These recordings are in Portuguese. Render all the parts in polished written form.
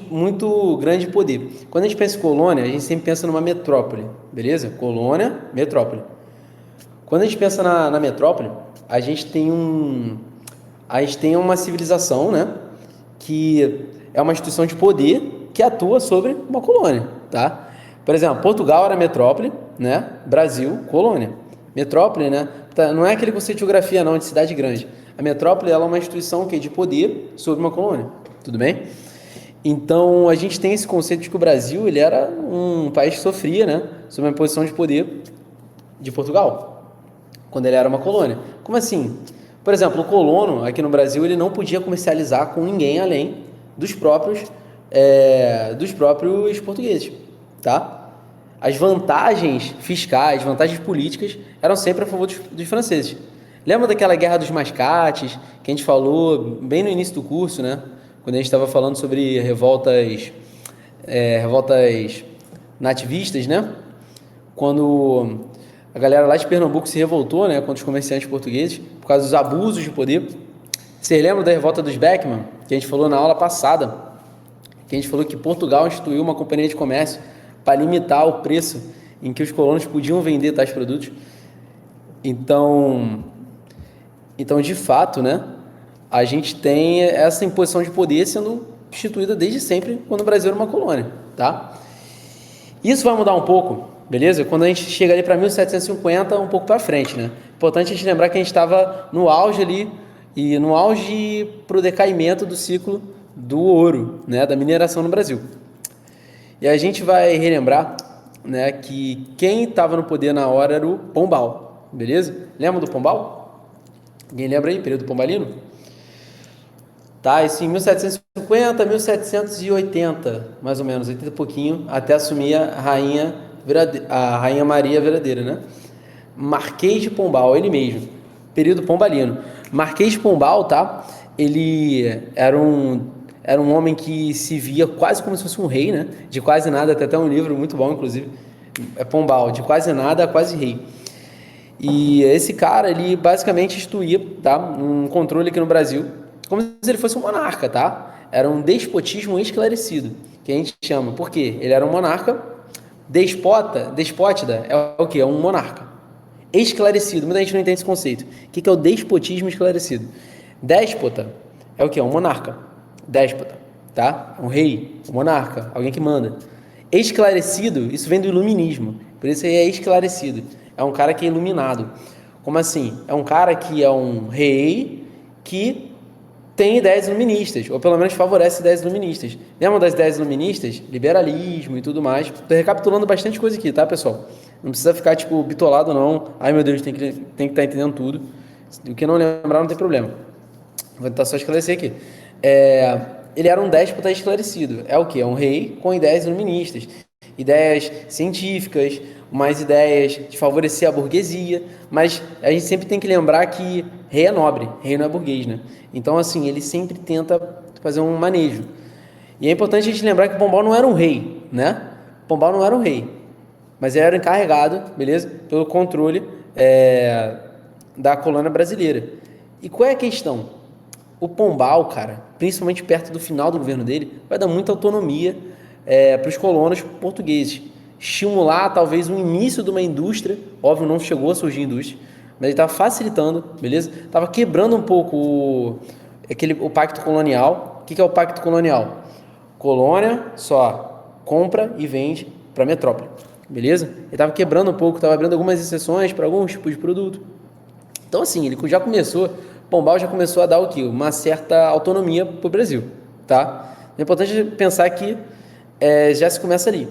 muito grande poder. Quando a gente pensa em colônia, a gente sempre pensa numa metrópole, beleza? Colônia, metrópole. Quando a gente pensa na metrópole, a gente tem uma civilização, né? Que é uma instituição de poder que atua sobre uma colônia, tá? Por exemplo, Portugal era metrópole, né? Brasil, colônia. Metrópole, né? Não é aquele conceito de geografia, não, de cidade grande. A metrópole ela é uma instituição que é de poder sobre uma colônia, tudo bem? Então, a gente tem esse conceito de que o Brasil ele era um país que sofria, né? Sob uma posição de poder de Portugal, quando ele era uma colônia. Como assim? Por exemplo, o colono aqui no Brasil ele não podia comercializar com ninguém além dos próprios portugueses, tá? As vantagens fiscais, vantagens políticas eram sempre a favor dos franceses. Lembra daquela guerra dos mascates que a gente falou bem no início do curso, né? Quando a gente estava falando sobre revoltas nativistas, né? Quando a galera lá de Pernambuco se revoltou, né, contra os comerciantes portugueses por causa dos abusos de poder. Vocês lembram da revolta dos Beckman, que a gente falou na aula passada? Que a gente falou que Portugal instituiu uma companhia de comércio para limitar o preço em que os colonos podiam vender tais produtos. Então, de fato, né, a gente tem essa imposição de poder sendo instituída desde sempre quando o Brasil era uma colônia, tá? Isso vai mudar um pouco, beleza? Quando a gente chega ali para 1750, um pouco para frente, né? Importante a gente lembrar que a gente estava no auge ali, e no auge para o decaimento do ciclo do ouro, né? Da mineração no Brasil. E a gente vai relembrar, né, que quem estava no poder na hora era o Pombal, beleza? Lembra do Pombal? Alguém lembra aí, período pombalino? Tá, isso em 1750, 1780, mais ou menos, 80 e pouquinho, até assumir a Rainha Maria Verdadeira, né? Marquês de Pombal, ele mesmo, período pombalino. Marquês de Pombal, tá? Ele era um homem que se via quase como se fosse um rei, né? De quase nada, tem até um livro muito bom, inclusive, é Pombal, de quase nada a quase rei. E esse cara, ele basicamente instituía, tá? Um controle aqui no Brasil, como se ele fosse um monarca, tá? Era um despotismo esclarecido, que a gente chama. Por quê? Ele era um monarca, despótida é o quê? É um monarca. Esclarecido, muita gente não entende esse conceito. O que é o despotismo esclarecido? Déspota é o quê? É um monarca. Déspota, tá? Um rei, um monarca, alguém que manda. Esclarecido, isso vem do iluminismo, por isso aí é esclarecido. É um cara que é iluminado. Como assim? É um cara que é um rei que tem ideias iluministas, ou pelo menos favorece ideias iluministas. Lembram das ideias iluministas? Liberalismo e tudo mais. Estou recapitulando bastante coisa aqui, tá, pessoal? Não precisa ficar, tipo, bitolado, não. Ai, meu Deus, tem que estar entendendo tudo. O que não lembrar não tem problema. Vou tentar só esclarecer aqui. Ele era um déspota esclarecido. É o quê? É um rei com ideias iluministas. Ideias científicas, mais ideias de favorecer a burguesia, mas a gente sempre tem que lembrar que rei é nobre, rei não é burguês, né? Então, assim, ele sempre tenta fazer um manejo. E é importante a gente lembrar que Pombal não era um rei, né? Pombal não era um rei, mas ele era encarregado, beleza? Pelo controle da colônia brasileira. E qual é a questão? O Pombal, cara, principalmente perto do final do governo dele, vai dar muita autonomia para os colonos portugueses. Estimular, talvez, o início de uma indústria. Óbvio, não chegou a surgir indústria, mas ele estava facilitando, beleza? Estava quebrando um pouco o pacto colonial. O que é o pacto colonial? Colônia só compra e vende para a metrópole, beleza? Ele estava quebrando um pouco, estava abrindo algumas exceções para alguns tipos de produto. Então, assim, ele já começou... Pombal já começou a dar o quê? Uma certa autonomia para o Brasil, tá? É importante pensar que já se começa ali.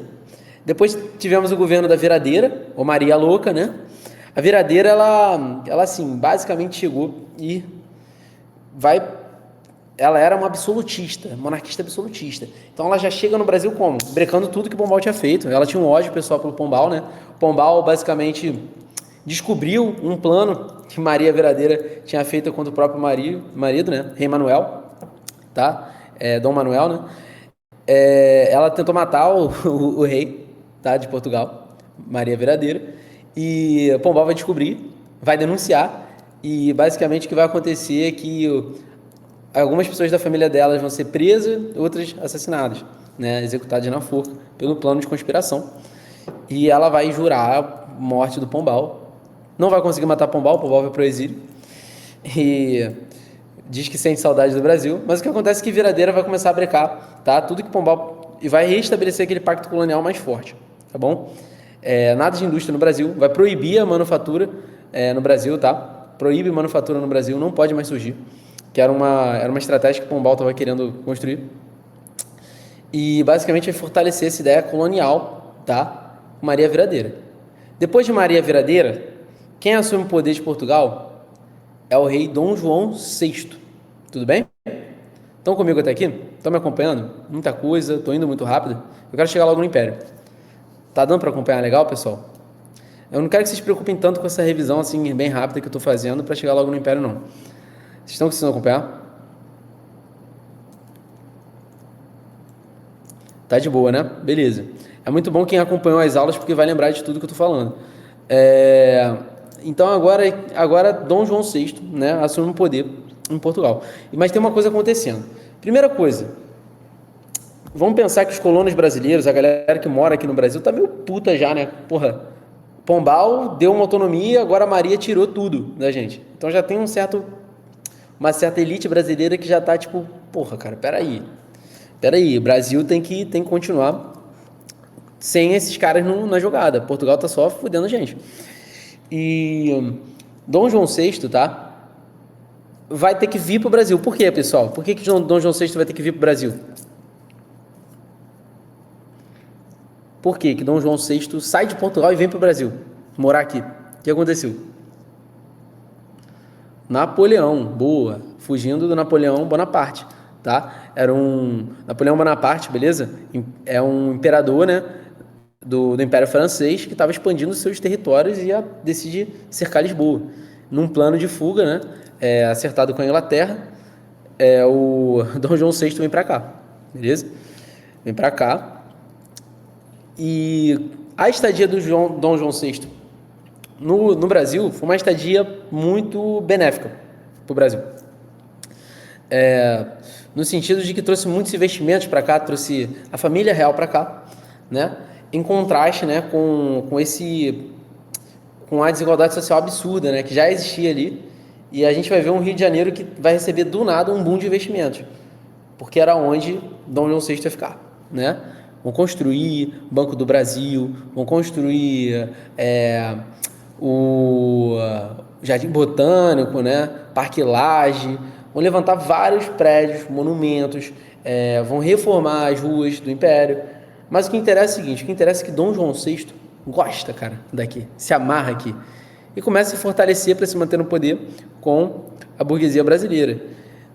Depois tivemos o governo da Viradeira, ou Maria Louca, né? A Viradeira, ela assim, basicamente chegou e ela era uma absolutista, monarquista absolutista. Então ela já chega no Brasil como? Brecando tudo que o Pombal tinha feito. Ela tinha um ódio pessoal pelo Pombal, né? O Pombal basicamente descobriu um plano que Maria Viradeira tinha feito contra o próprio marido, né? Rei Manuel, tá? Dom Manuel, né? Ela tentou matar o rei, tá? De Portugal, Maria Viradeira, e o Pombal vai descobrir, vai denunciar, e basicamente o que vai acontecer é que Algumas pessoas da família delas vão ser presas, outras assassinadas, né? Executadas na forca pelo plano de conspiração. E ela vai jurar a morte do Pombal. Não vai conseguir matar Pombal, o Pombal vai pro exílio. E diz que sente saudade do Brasil. Mas o que acontece é que Viradeira vai começar a brecar, tá? Tudo que Pombal... E vai restabelecer aquele pacto colonial mais forte, tá bom? Nada de indústria no Brasil. Vai proibir a manufatura no Brasil, tá? Proíbe manufatura no Brasil, não pode mais surgir. Que era uma estratégia que Pombal estava querendo construir. E basicamente vai fortalecer essa ideia colonial, tá? Maria Viradeira. Depois de Maria Viradeira, quem assume o poder de Portugal é o rei Dom João VI. Tudo bem? Estão comigo até aqui? Estão me acompanhando? Muita coisa, estou indo muito rápido. Eu quero chegar logo no Império. Tá dando para acompanhar legal, pessoal? Eu não quero que vocês se preocupem tanto com essa revisão assim bem rápida que eu estou fazendo para chegar logo no Império, não. Vocês estão conseguindo acompanhar? Tá de boa, né? Beleza. É muito bom quem acompanhou as aulas porque vai lembrar de tudo que eu tô falando. Então agora Dom João VI, né, assume o poder em Portugal. Mas tem uma coisa acontecendo. Primeira coisa, vamos pensar que os colonos brasileiros, a galera que mora aqui no Brasil, tá meio puta já, né? Porra, Pombal deu uma autonomia, agora a Maria tirou tudo da gente. Então já tem uma certa elite brasileira que já tá tipo, porra, cara, peraí, o Brasil tem que continuar sem esses caras na jogada. Portugal tá só fudendo a gente. E Dom João VI, tá? Vai ter que vir pro Brasil. Por quê, pessoal? Por que Dom João VI vai ter que vir pro Brasil? Por quê que Dom João VI sai de Portugal e vem pro Brasil morar aqui? O que aconteceu? Napoleão, boa. Fugindo do Napoleão Bonaparte, tá? Napoleão Bonaparte, beleza? É um imperador, né? Do Império Francês, que estava expandindo seus territórios e ia decidir cercar Lisboa. Num plano de fuga, né, acertado com a Inglaterra, o Dom João VI vem para cá, beleza? Vem para cá. E a estadia do Dom João VI no Brasil foi uma estadia muito benéfica para o Brasil. No sentido de que trouxe muitos investimentos para cá, trouxe a família real para cá, né? Em contraste, né, com a desigualdade social absurda, né, que já existia ali, e a gente vai ver um Rio de Janeiro que vai receber do nada um boom de investimentos, porque era onde Dom João VI ia ficar, né? Vão construir Banco do Brasil, vão construir o Jardim Botânico, né, Parque Lage, vão levantar vários prédios, monumentos, vão reformar as ruas do Império. Mas o que interessa é o seguinte, o que interessa é que Dom João VI gosta, cara, daqui, se amarra aqui e começa a se fortalecer para se manter no poder com a burguesia brasileira,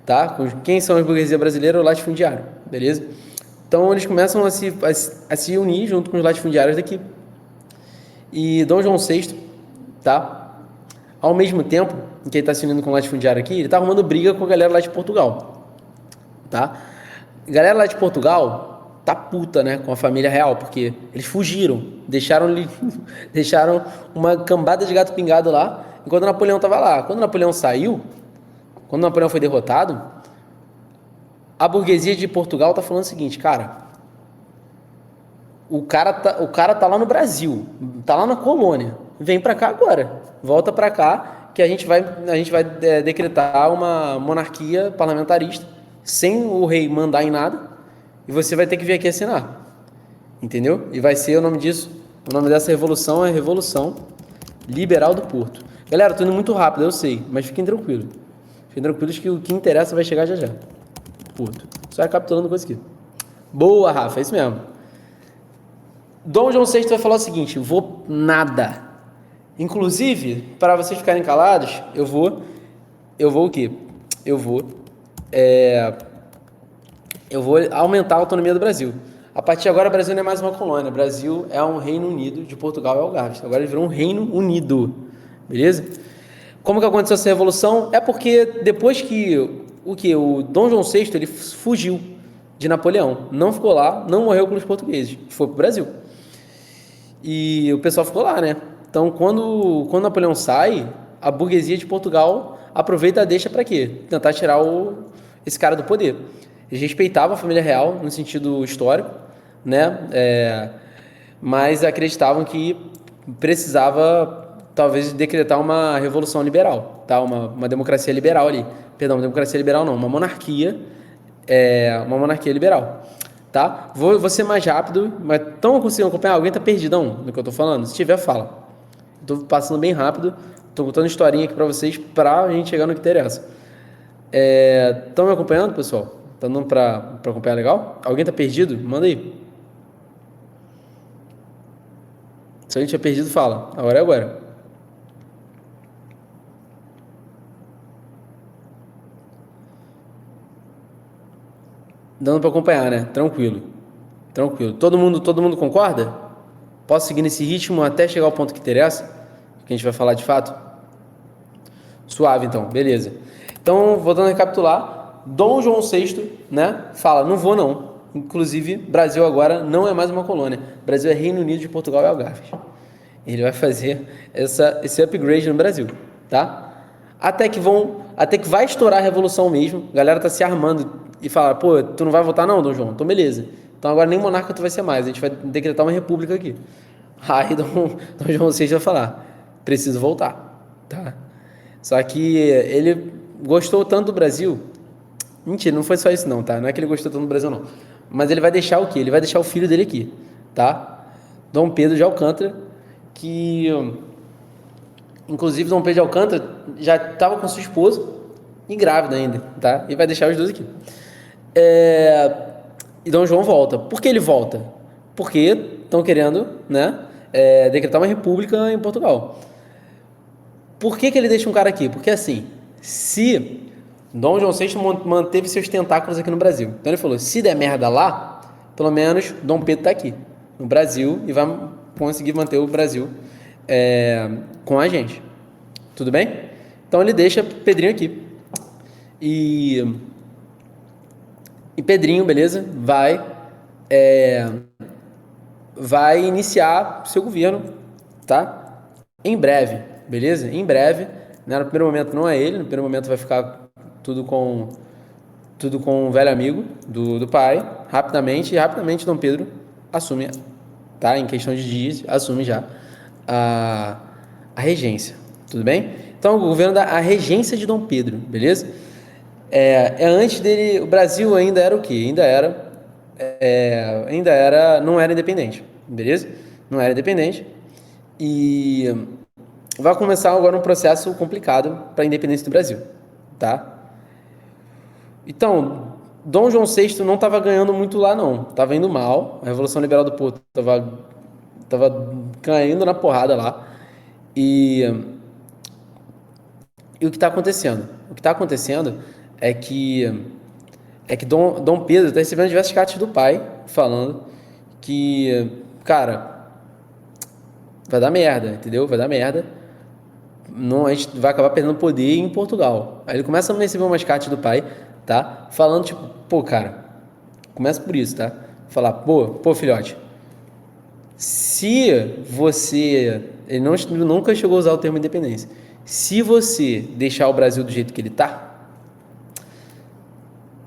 tá? Quem são as burguesia brasileira? O latifundiário, beleza? Então eles começam a se unir junto com os latifundiários daqui. E Dom João VI, tá? Ao mesmo tempo em que ele está se unindo com o latifundiário aqui, ele está arrumando briga com a galera lá de Portugal, tá? A galera lá de Portugal tá puta, né, com a família real, porque eles fugiram, deixaram uma cambada de gato pingado lá, enquanto Napoleão tava lá. Quando Napoleão saiu, quando Napoleão foi derrotado, a burguesia de Portugal tá falando o seguinte, cara, o cara tá lá no Brasil, tá lá na colônia, vem pra cá agora, volta pra cá, que a gente vai decretar uma monarquia parlamentarista, sem o rei mandar em nada, e você vai ter que vir aqui assinar. Entendeu? E vai ser o nome disso. O nome dessa revolução é Revolução Liberal do Porto. Galera, eu tô indo muito rápido, eu sei. Mas fiquem tranquilos. Fiquem tranquilos que o que interessa vai chegar já já. Porto. Só recapitulando coisa aqui. Boa, Rafa. É isso mesmo. Dom João VI vai falar o seguinte. Vou nada. Inclusive, para vocês ficarem calados, eu vou o quê? Eu vou aumentar a autonomia do Brasil. A partir de agora, o Brasil não é mais uma colônia. O Brasil é um Reino Unido de Portugal e Algarve. Agora ele virou um Reino Unido. Beleza? Como que aconteceu essa revolução? É porque depois que o Dom João VI ele fugiu de Napoleão. Não ficou lá, não morreu com os portugueses. Foi pro Brasil. E o pessoal ficou lá, né? Então, quando Napoleão sai, a burguesia de Portugal aproveita a deixa para quê? Tentar tirar esse cara do poder. Eles respeitavam a família real no sentido histórico, né? Mas acreditavam que precisava talvez decretar uma revolução liberal, tá? Uma democracia liberal ali. Perdão, democracia liberal não, uma monarquia liberal, tá? Vou ser mais rápido, mas estão conseguindo acompanhar? Alguém tá perdidão no que eu tô falando? Se tiver, fala. Tô passando bem rápido, tô contando historinha aqui pra vocês pra gente chegar no que interessa. Estão me acompanhando, pessoal? Tá dando pra acompanhar legal? Alguém tá perdido? Manda aí. Se alguém tiver perdido, fala. A hora é agora. Dando pra acompanhar, né? Tranquilo. Tranquilo. Todo mundo concorda? Posso seguir nesse ritmo até chegar ao ponto que interessa? Que a gente vai falar de fato? Suave, então. Beleza. Então, voltando a recapitular, Dom João VI, né? Fala, não vou não. Inclusive, Brasil agora não é mais uma colônia. Brasil é Reino Unido de Portugal e Algarve. Ele vai fazer esse upgrade no Brasil, tá? Até que vai estourar a revolução mesmo. A galera tá se armando e fala, pô, tu não vai votar não, Dom João? Então beleza. Então agora nem monarca tu vai ser mais. A gente vai decretar uma república aqui. Aí Dom João VI vai falar, preciso voltar, tá? Só que ele gostou tanto do Brasil. Mentira, não foi só isso não, tá? Não é que ele gostou tanto do Brasil não. Mas ele vai deixar o quê? Ele vai deixar o filho dele aqui, tá? Dom Pedro de Alcântara, que inclusive Dom Pedro de Alcântara já estava com sua esposa e grávida ainda, tá? E vai deixar os dois aqui. E Dom João volta. Por que ele volta? Porque estão querendo, né, decretar uma república em Portugal. Por que ele deixa um cara aqui? Porque assim, se Dom João VI manteve seus tentáculos aqui no Brasil, então ele falou, se der merda lá, pelo menos Dom Pedro tá aqui no Brasil e vai conseguir manter o Brasil com a gente. Tudo bem? Então ele deixa Pedrinho aqui. E Pedrinho, beleza? Vai iniciar seu governo, tá? Em breve, beleza? Em breve, né? No primeiro momento não é ele, no primeiro momento vai ficar tudo com um velho amigo do pai, rapidamente Dom Pedro assume, tá? Em questão de dias, assume já a regência, tudo bem? Então, o governo a regência de Dom Pedro, beleza? Antes dele, o Brasil ainda era o quê? Não era independente, beleza? Não era independente e vai começar agora um processo complicado para a independência do Brasil, tá? Então, Dom João VI não estava ganhando muito lá não, estava indo mal, a Revolução Liberal do Porto estava caindo na porrada lá e o que está acontecendo? O que está acontecendo é que Dom Pedro está recebendo diversas cartas do pai falando que, cara, vai dar merda, entendeu? Vai dar merda. Não, a gente vai acabar perdendo poder em Portugal. Aí ele começa a receber umas cartas do pai, tá? Falando tipo, pô, cara, começa por isso, tá? Falar, pô, filhote, se você. Ele nunca chegou a usar o termo independência. Se você deixar o Brasil do jeito que ele tá,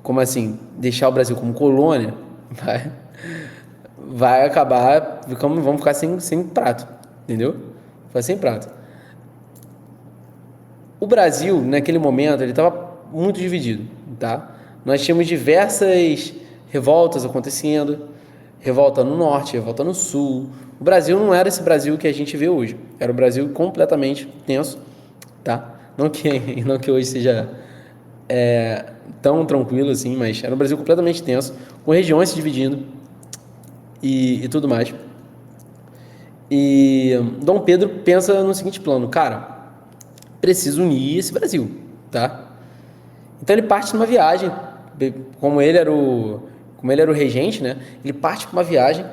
como assim, deixar o Brasil como colônia, vai acabar, vamos ficar sem prato, entendeu? Ficar sem prato. O Brasil, naquele momento, ele estava muito dividido, tá? Nós tínhamos diversas revoltas acontecendo, revolta no norte, revolta no sul. O Brasil não era esse Brasil que a gente vê hoje, era um Brasil completamente tenso, tá? Não que hoje seja tão tranquilo assim, mas era um Brasil completamente tenso, com regiões se dividindo e tudo mais. E Dom Pedro pensa no seguinte plano, cara, preciso unir esse Brasil, tá? Então ele parte numa viagem, como ele era o regente, né? Ele parte para uma viagem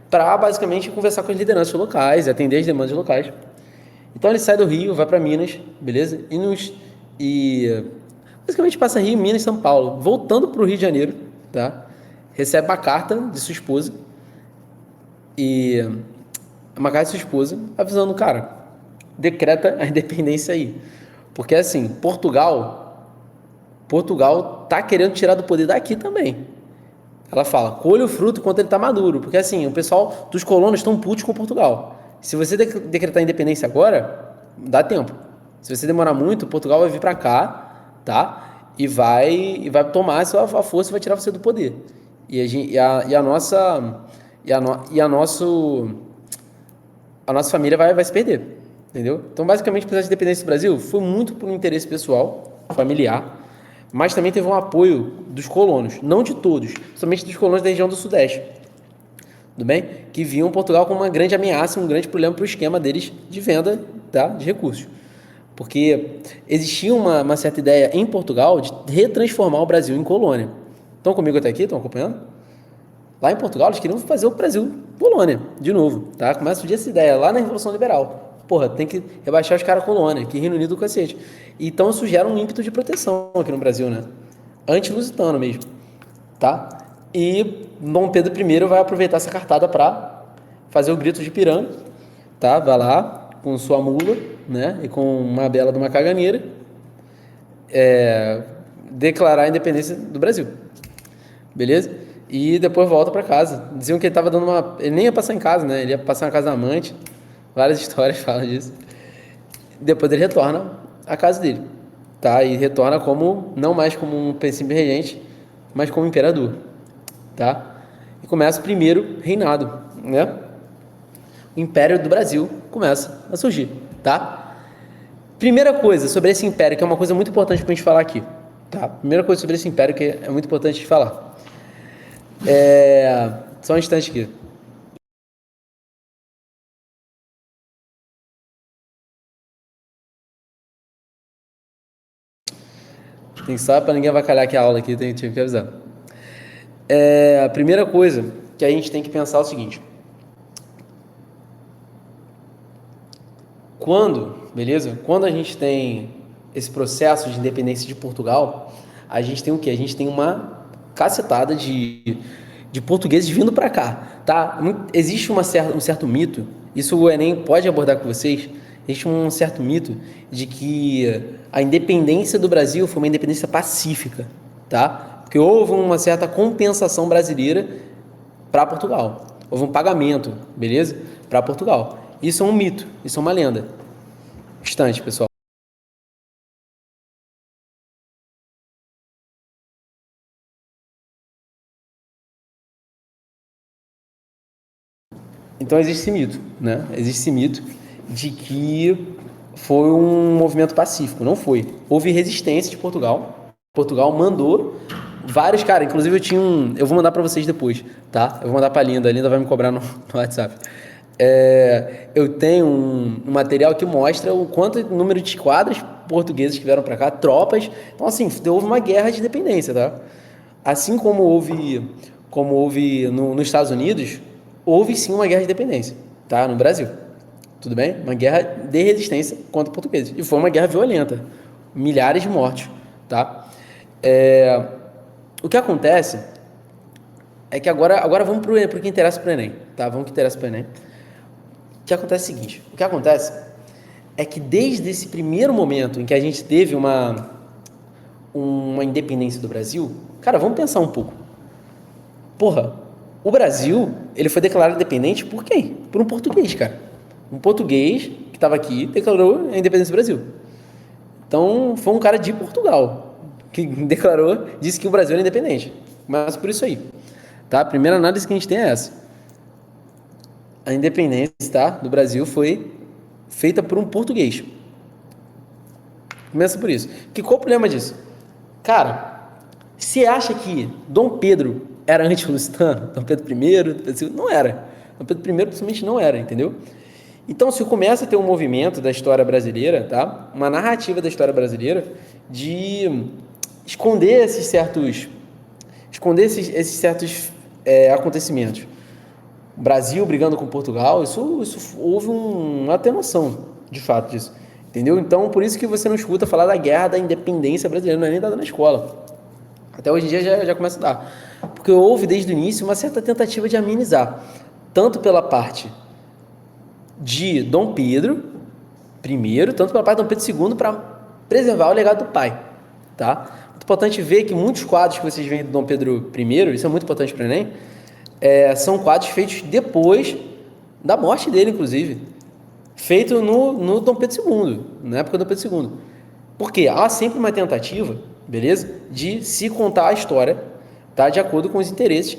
para basicamente conversar com as lideranças locais, atender as demandas locais. Então ele sai do Rio, vai para Minas, beleza? E basicamente passa Rio, Minas, São Paulo, voltando para o Rio de Janeiro, tá? Recebe uma carta de sua esposa e uma carta de sua esposa avisando, cara, decreta a independência aí, porque assim, Portugal Portugal tá querendo tirar do poder daqui também. Ela fala, colhe o fruto quando ele tá maduro. Porque assim, o pessoal dos colonos estão putos com Portugal. Se você decretar independência agora, dá tempo. Se você demorar muito, Portugal vai vir para cá, tá? E vai tomar a força e vai tirar você do poder. E a nossa e a, no, e a nossa família vai se perder, entendeu? Então, basicamente, o processo de independência do Brasil foi muito por um interesse pessoal, familiar, mas também teve um apoio dos colonos, não de todos, somente dos colonos da região do Sudeste, tudo bem? Que viam Portugal como uma grande ameaça, um grande problema para o esquema deles de venda, tá, de recursos. Porque existia uma certa ideia em Portugal de retransformar o Brasil em colônia. Estão comigo até aqui? Estão acompanhando? Lá em Portugal, eles queriam fazer o Brasil colônia, de novo, tá? Começa a surgir essa ideia lá na Revolução Liberal. Porra, tem que rebaixar os caras colônia, que Reino Unido do cacete. Então isso gera um ímpeto de proteção aqui no Brasil, né? Anti-lusitano mesmo, tá? E Dom Pedro I vai aproveitar essa cartada para fazer o grito de piranga, tá? Vai lá com sua mula, né? E com uma bela de uma caganeira, declarar a independência do Brasil, beleza? E depois volta para casa. Diziam que ele tava dando uma... Ele nem ia passar em casa, né? Ele ia passar na casa da amante. Várias histórias falam disso. Depois ele retorna à casa dele, tá? E retorna como... Não mais como um simples regente, mas como imperador, tá? E começa o primeiro reinado, né? O Império do Brasil começa a surgir, tá? Primeira coisa sobre esse império, que é uma coisa muito importante pra gente falar aqui, tá? Primeira coisa sobre esse império que é muito importante de falar. Só um instante aqui. Tem só para ninguém avacalhar aqui a aula aqui, tive que avisar. A primeira coisa que a gente tem que pensar é o seguinte. Beleza? Quando a gente tem esse processo de independência de Portugal, a gente tem o quê? A gente tem uma cacetada de portugueses vindo para cá, tá? Existe um certo mito, isso o Enem pode abordar com vocês, existe um certo mito de que a independência do Brasil foi uma independência pacífica, tá? Porque houve uma certa compensação brasileira para Portugal. Houve um pagamento, beleza? Para Portugal. Isso é um mito, isso é uma lenda. Instante, pessoal. Então existe esse mito, né? Existe esse mito de que foi um movimento pacífico. Não foi. Houve resistência de Portugal. Portugal mandou vários, cara, inclusive eu vou mandar para vocês depois, tá? Eu vou mandar para a Linda vai me cobrar no WhatsApp. Eu tenho um material que mostra o quanto número de esquadras portugueses que vieram para cá, tropas. Então, assim, houve uma guerra de independência, tá? Assim como houve nos Estados Unidos, houve sim uma guerra de independência, tá? No Brasil. Tudo bem? Uma guerra de resistência contra os portugueses. E foi uma guerra violenta. Milhares de mortes, tá? O que acontece é que agora vamos para o que interessa para o Enem, tá? Vamos para o que interessa para o Enem. O que acontece é o seguinte, o que acontece é que desde esse primeiro momento em que a gente teve uma independência do Brasil, cara, vamos pensar um pouco. Porra, o Brasil, ele foi declarado independente por quem? Por um português, cara. Um português que estava aqui declarou a independência do Brasil. Então, foi um cara de Portugal que disse que o Brasil era independente. Mas por isso aí, tá? A primeira análise que a gente tem é essa. A independência, tá, do Brasil foi feita por um português. Começa por isso. Qual o problema disso? Cara, você acha que Dom Pedro era anti-lusitano? Dom Pedro I? Não era. Dom Pedro I principalmente não era, entendeu? Então, se começa a ter um movimento da história brasileira, tá? Uma narrativa da história brasileira de esconder esses certos acontecimentos. O Brasil brigando com Portugal, isso houve uma atenuação, de fato, disso. Entendeu? Então, por isso que você não escuta falar da guerra da independência brasileira, não é nem dada na escola. Até hoje em dia já começa a dar. Porque houve, desde o início, uma certa tentativa de amenizar. Tanto pela parte de Dom Pedro I, tanto pela parte de Dom Pedro II, para preservar o legado do pai. Tá? Importante ver que muitos quadros que vocês veem do Dom Pedro I, isso é muito importante para o Enem, são quadros feitos depois da morte dele, inclusive. Feito no Dom Pedro II, na época do Dom Pedro II. Porque há sempre uma tentativa, beleza? De se contar a história, tá? De acordo com os interesses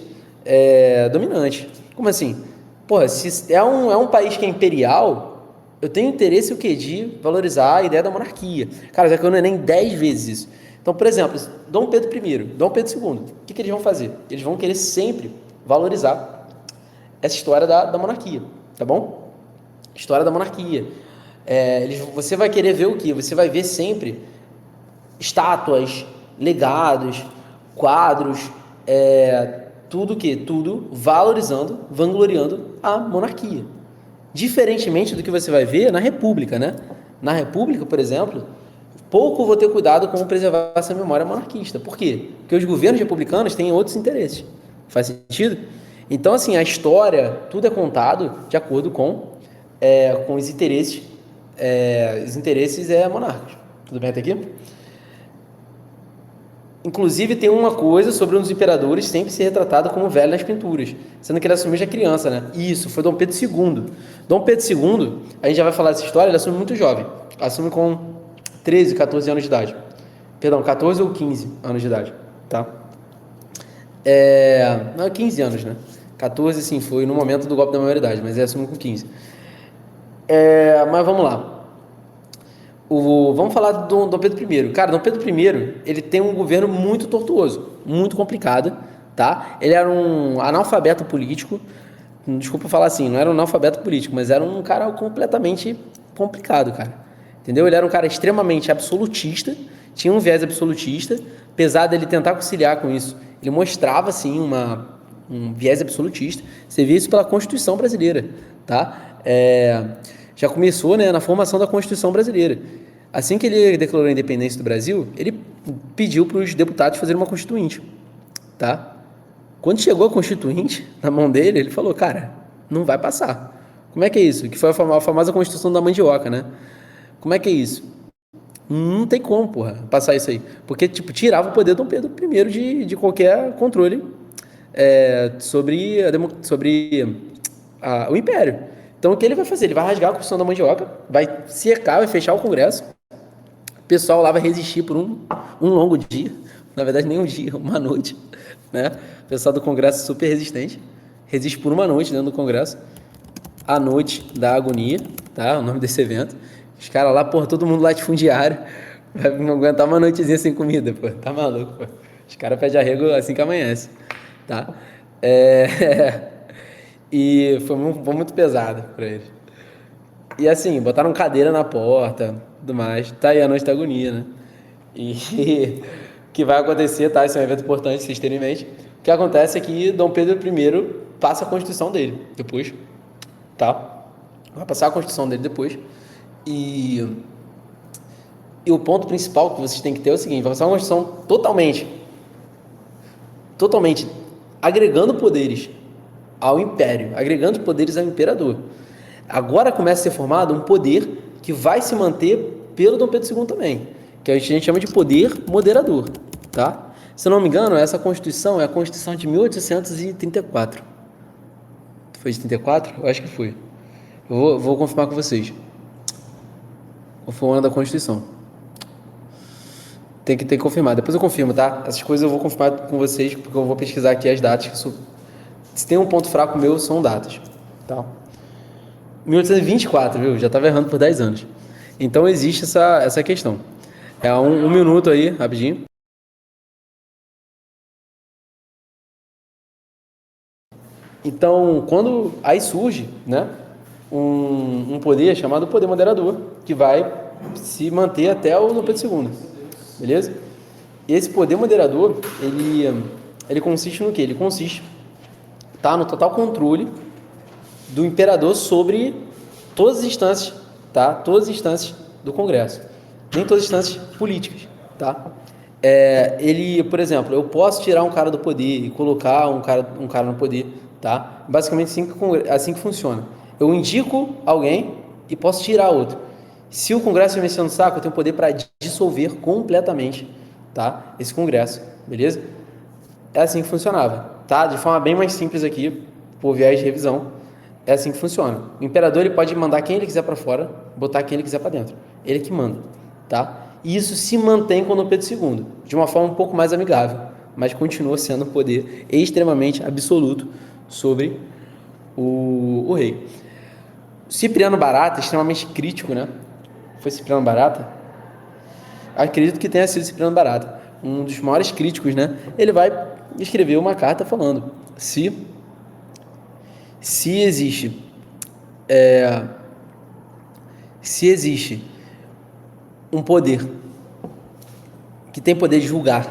dominantes. Como assim? Porra, se é um país que é imperial, eu tenho interesse o quê? De valorizar a ideia da monarquia. Cara, já que eu não é nem 10 vezes isso. Então, por exemplo, Dom Pedro I, Dom Pedro II, o que eles vão fazer? Eles vão querer sempre valorizar essa história da monarquia, tá bom? História da monarquia. Você vai querer ver o quê? Você vai ver sempre estátuas, legados, quadros, tudo o quê? Tudo valorizando, vangloriando a monarquia. Diferentemente do que você vai ver na República, né? Na República, por exemplo, pouco vou ter cuidado com preservar essa memória monarquista. Por quê? Porque os governos republicanos têm outros interesses. Faz sentido? Então, assim, a história, tudo é contado de acordo com os interesses, monárquicos. Tudo bem até aqui? Inclusive, tem uma coisa sobre um dos imperadores sempre ser retratado como velho nas pinturas, sendo que ele assumiu já criança, né? Isso, foi Dom Pedro II. Dom Pedro II, a gente já vai falar dessa história, ele assume muito jovem. Assume com 13, 14 anos de idade. Perdão, 14 ou 15 anos de idade, tá? Não, 15 anos, né? 14, sim, foi no momento do golpe da maioridade, mas ele assumiu com 15. Mas vamos lá. Vamos falar do Dom Pedro I. Cara, Dom Pedro I, ele tem um governo muito tortuoso, muito complicado, tá? Ele era um analfabeto político, desculpa falar assim, não era um analfabeto político, mas era um cara completamente complicado, cara. Entendeu? Ele era um cara extremamente absolutista, tinha um viés absolutista, apesar dele tentar conciliar com isso. Ele mostrava, assim, um viés absolutista. Você vê isso pela Constituição brasileira, tá? Já começou, né, na formação da Constituição brasileira. Assim que ele declarou a independência do Brasil, ele pediu para os deputados fazerem uma constituinte, tá? Quando chegou a constituinte na mão dele, ele falou, cara, não vai passar. Como é que é isso? Que foi a famosa Constituição da Mandioca, né? Como é que é isso? Não tem como, porra, passar isso aí. Porque, tipo, tirava o poder do Dom Pedro I de qualquer controle sobre o Império. Então, o que ele vai fazer? Ele vai rasgar a Constituição da Mandioca, vai cercar, vai fechar o Congresso. O pessoal lá vai resistir por um longo dia. Na verdade, nem um dia, uma noite. Né? O pessoal do Congresso é super resistente. Resiste por uma noite dentro do Congresso. A Noite da Agonia, tá? O nome desse evento. Os caras lá, porra, todo mundo latifundiário. Vai não aguentar uma noitezinha sem comida, pô. Tá maluco, pô. Os caras pedem arrego assim que amanhece, tá? E foi muito pesado pra eles. E assim, botaram cadeira na porta, tudo mais. Tá aí a Noite da Agonia, né? E o que vai acontecer, tá? Esse é um evento importante, vocês terem em mente. O que acontece é que Dom Pedro I passa a Constituição dele depois, tá? Vai passar a Constituição dele depois. E o ponto principal que vocês têm que ter é o seguinte: vai passar uma Constituição totalmente agregando poderes ao Império, agregando poderes ao Imperador. Agora começa a ser formado um poder que vai se manter pelo Dom Pedro II também, que a gente chama de poder moderador, tá? Se eu não me engano, essa Constituição é a Constituição de 1834. Foi de 34? Eu acho que foi. Eu vou confirmar com vocês. Qual foi o ano da Constituição? Tem que confirmar. Depois eu confirmo, tá? Essas coisas eu vou confirmar com vocês, porque eu vou pesquisar aqui as datas. Se tem um ponto fraco meu, são datas, tá? 1824, viu? Já estava errando por 10 anos. Então existe essa questão. Um minuto aí, rapidinho. Então, quando aí surge, né, um poder chamado poder moderador, que vai se manter até o Dom Pedro II, beleza? E esse poder moderador, ele consiste no quê? Ele consiste no total controle do imperador sobre todas as instâncias, tá? Todas as instâncias do Congresso, nem todas as instâncias políticas, tá? Por exemplo, eu posso tirar um cara do poder e colocar um cara no poder, tá? Basicamente assim que funciona. Eu indico alguém e posso tirar outro. Se o Congresso me mexer no saco, eu tenho poder para dissolver completamente tá? Esse congresso, beleza? É assim que funcionava, tá? De forma bem mais simples aqui, por viés de revisão, é assim que funciona. O imperador ele pode mandar quem ele quiser para fora, botar quem ele quiser para dentro. Ele que manda, tá? E isso se mantém com Dom Pedro II, de uma forma um pouco mais amigável, mas continua sendo um poder extremamente absoluto sobre o rei. Cipriano Barata, extremamente crítico, né? Foi Cipriano Barata? Acredito que tenha sido Cipriano Barata, um dos maiores críticos, né? Ele vai escrever uma carta falando se existe se existe um poder que tem poder de julgar,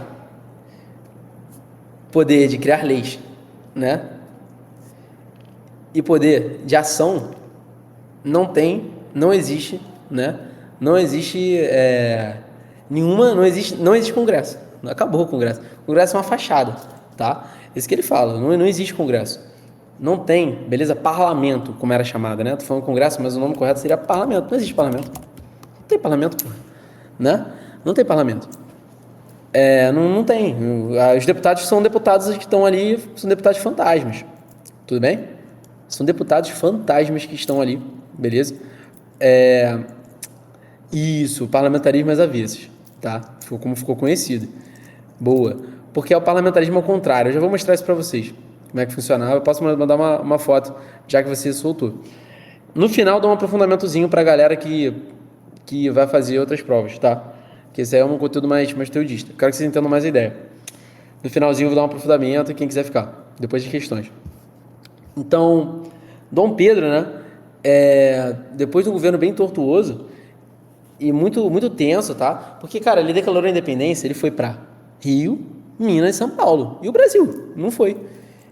poder de criar leis, né? E poder de ação, não existe, né? Não existe não existe Congresso. Acabou o Congresso. O Congresso é uma fachada, tá? Isso que ele fala, não existe Congresso. Não tem, beleza? Parlamento, como era chamado, né? Tô falando Congresso, mas o nome correto seria Parlamento. Não existe Parlamento. Não tem Parlamento, porra, né? Não tem Parlamento. Não tem. Os deputados são deputados que estão ali, são deputados fantasmas. Tudo bem? São deputados fantasmas que estão ali, beleza? Isso, parlamentarismo às avessas, tá? Ficou como ficou conhecido. Boa. Porque é o parlamentarismo ao contrário. Eu já vou mostrar isso para vocês, como é que funcionava. Eu posso mandar uma foto, já que você soltou. No final, dou um aprofundamentozinho para a galera que vai fazer outras provas, tá? Que esse aí é um conteúdo mais teodista. Quero que vocês entendam mais a ideia. No finalzinho, eu vou dar um aprofundamento e quem quiser ficar, depois de questões. Então, Dom Pedro, né? Depois de um governo bem tortuoso e muito tenso, tá? Porque, cara, ele declarou a independência, ele foi para Rio, Minas e São Paulo. E o Brasil não foi.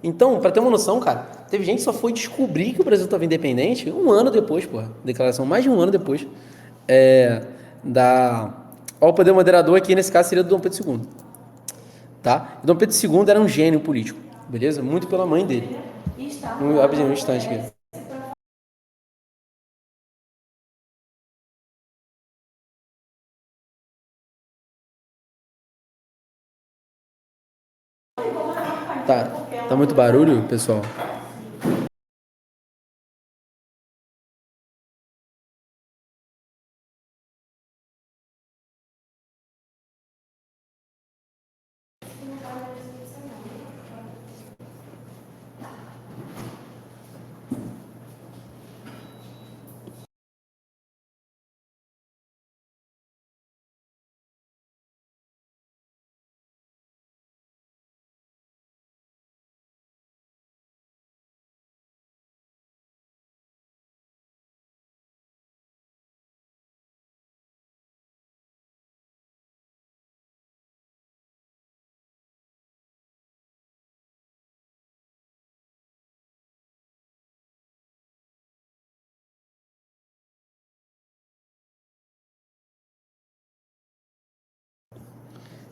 Então, para ter uma noção, cara, teve gente que só foi descobrir que o Brasil estava independente um ano depois, porra. Declaração, mais de um ano depois. O poder moderador aqui, nesse caso, seria do Dom Pedro II. Tá? E Dom Pedro II era um gênio político, beleza? Muito pela mãe dele. Um instante aqui. Tá muito barulho, pessoal?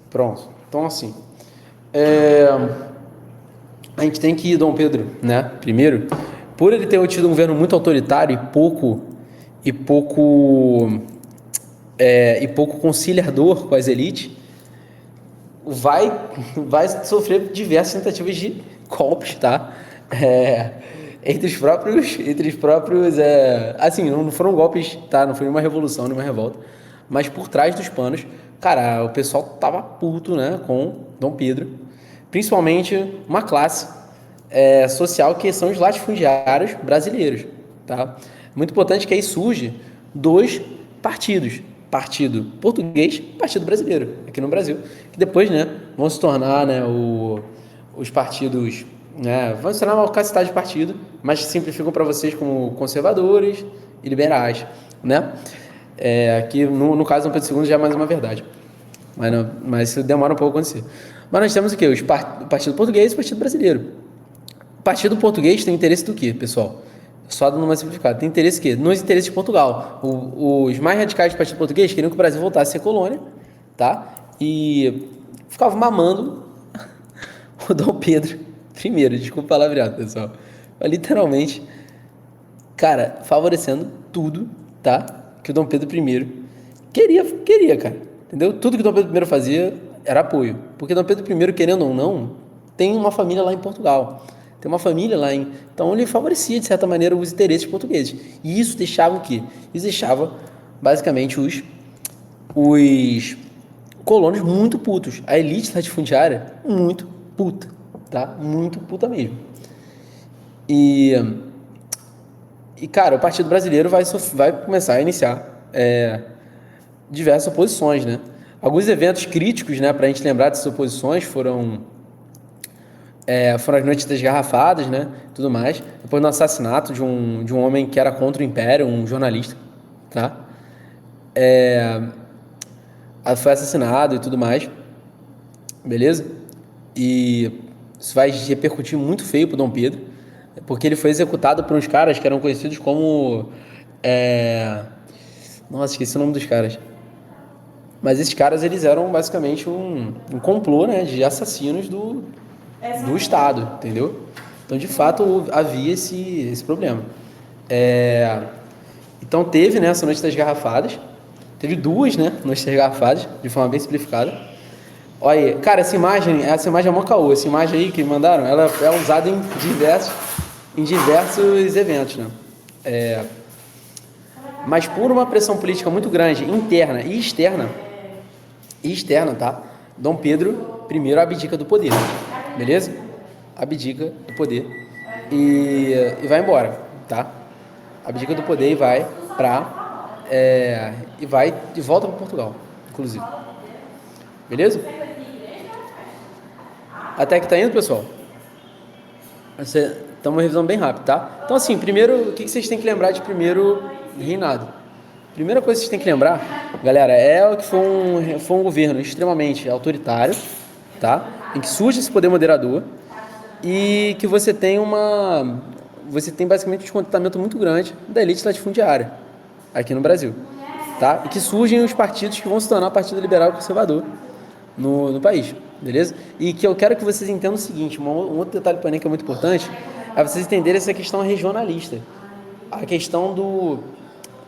Pronto. Então, assim, a gente tem que ir, Dom Pedro, né? Primeiro, por ele ter tido um governo muito autoritário e pouco e pouco conciliador com as elites, vai sofrer diversas tentativas de golpes, tá? Entre os próprios, assim, não foram golpes, tá? Não foi nenhuma revolução, nenhuma revolta, mas por trás dos panos, cara, o pessoal tava puto, né, com Dom Pedro, principalmente uma classe social que são os latifundiários brasileiros, tá? Muito importante que aí surge dois partidos, Partido Português e Partido Brasileiro, aqui no Brasil, que depois, né, vão se tornar, né, os partidos, né, vão se tornar uma cacetada de partido, mas simplificam para vocês como conservadores e liberais, né? Aqui, no caso do Pedro II, já é mais uma verdade, mas isso demora um pouco a acontecer. Mas nós temos o quê? O Partido Português e o Partido Brasileiro. O Partido Português tem interesse do quê, pessoal? Só dando uma simplificada. Tem interesse o quê? Nos interesses de Portugal. Os mais radicais do Partido Português queriam que o Brasil voltasse a ser colônia, tá? E ficavam mamando o Dom Pedro I. Desculpa o palavreado, pessoal. Mas, literalmente, cara, favorecendo tudo, tá? Que o Dom Pedro I queria, cara. Entendeu? Tudo que o Dom Pedro I fazia, Era apoio. Porque Dom Pedro I, querendo ou não, tem uma família lá em Portugal. Tem uma família lá em... Então ele favorecia, de certa maneira, os interesses portugueses. E isso deixava o quê? Isso deixava, basicamente, os colonos muito putos. A elite latifundiária, muito puta. Tá? Muito puta mesmo. E cara, o Partido Brasileiro vai começar a iniciar diversas oposições, né? Alguns eventos críticos, né, para a gente lembrar dessas oposições foram as noites das garrafadas, né, tudo mais. Depois do assassinato de um homem que era contra o Império, um jornalista, tá? Foi assassinado e tudo mais, beleza? E isso vai repercutir muito feio pro Dom Pedro, porque ele foi executado por uns caras que eram conhecidos como... Nossa, esqueci o nome dos caras. Mas esses caras, eles eram basicamente um complô, né, de assassinos do Estado, entendeu? Então, de fato, havia esse problema. Então, teve, né, essa noite das garrafadas. Teve duas, né, noites das garrafadas, de forma bem simplificada. Olha aí, cara, essa imagem é mó caô. Essa imagem aí que mandaram, ela é usada em diversos eventos, né? Mas por uma pressão política muito grande, interna e externa, tá? Dom Pedro I abdica do poder, beleza? Abdica do poder e vai embora, tá? Abdica do poder e vai e volta para Portugal, inclusive. Beleza? Até que tá indo, pessoal? Então, uma revisão bem rápida, tá? Então, assim, primeiro, o que vocês têm que lembrar de primeiro reinado? Primeira coisa que vocês têm que lembrar, galera, é que foi um governo extremamente autoritário, tá? Em que surge esse poder moderador e que você tem basicamente um descontentamento muito grande da elite latifundiária aqui no Brasil, tá? E que surgem os partidos que vão se tornar Partido Liberal e Conservador no país, beleza? E que eu quero que vocês entendam o seguinte, um outro detalhe para mim que é muito importante, é vocês entenderem essa questão regionalista. A questão do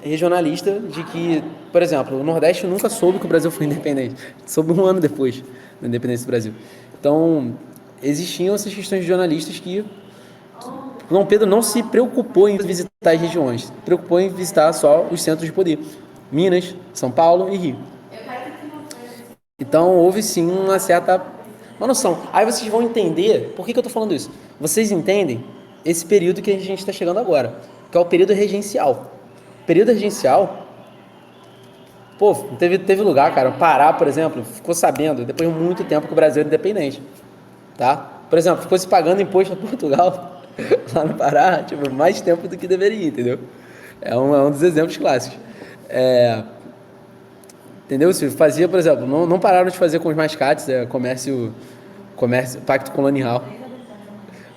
regionalista de que, por exemplo, o Nordeste nunca soube que o Brasil foi independente, soube um ano depois da independência do Brasil. Então, existiam essas questões regionalistas que Dom Pedro não se preocupou em visitar as regiões, se preocupou em visitar só os centros de poder, Minas, São Paulo e Rio. Então, houve sim uma noção. Aí vocês vão entender, por que eu estou falando isso? Vocês entendem esse período que a gente está chegando agora, que é o período regencial. O período regencial, pô, teve lugar, cara, Pará, por exemplo, ficou sabendo, depois de muito tempo, que o Brasil era independente, tá? Por exemplo, ficou se pagando imposto a Portugal, lá no Pará, tipo, mais tempo do que deveria, entendeu? É um dos exemplos clássicos. Entendeu? Se fazia, por exemplo, não pararam de fazer com os mascates, comércio, pacto colonial.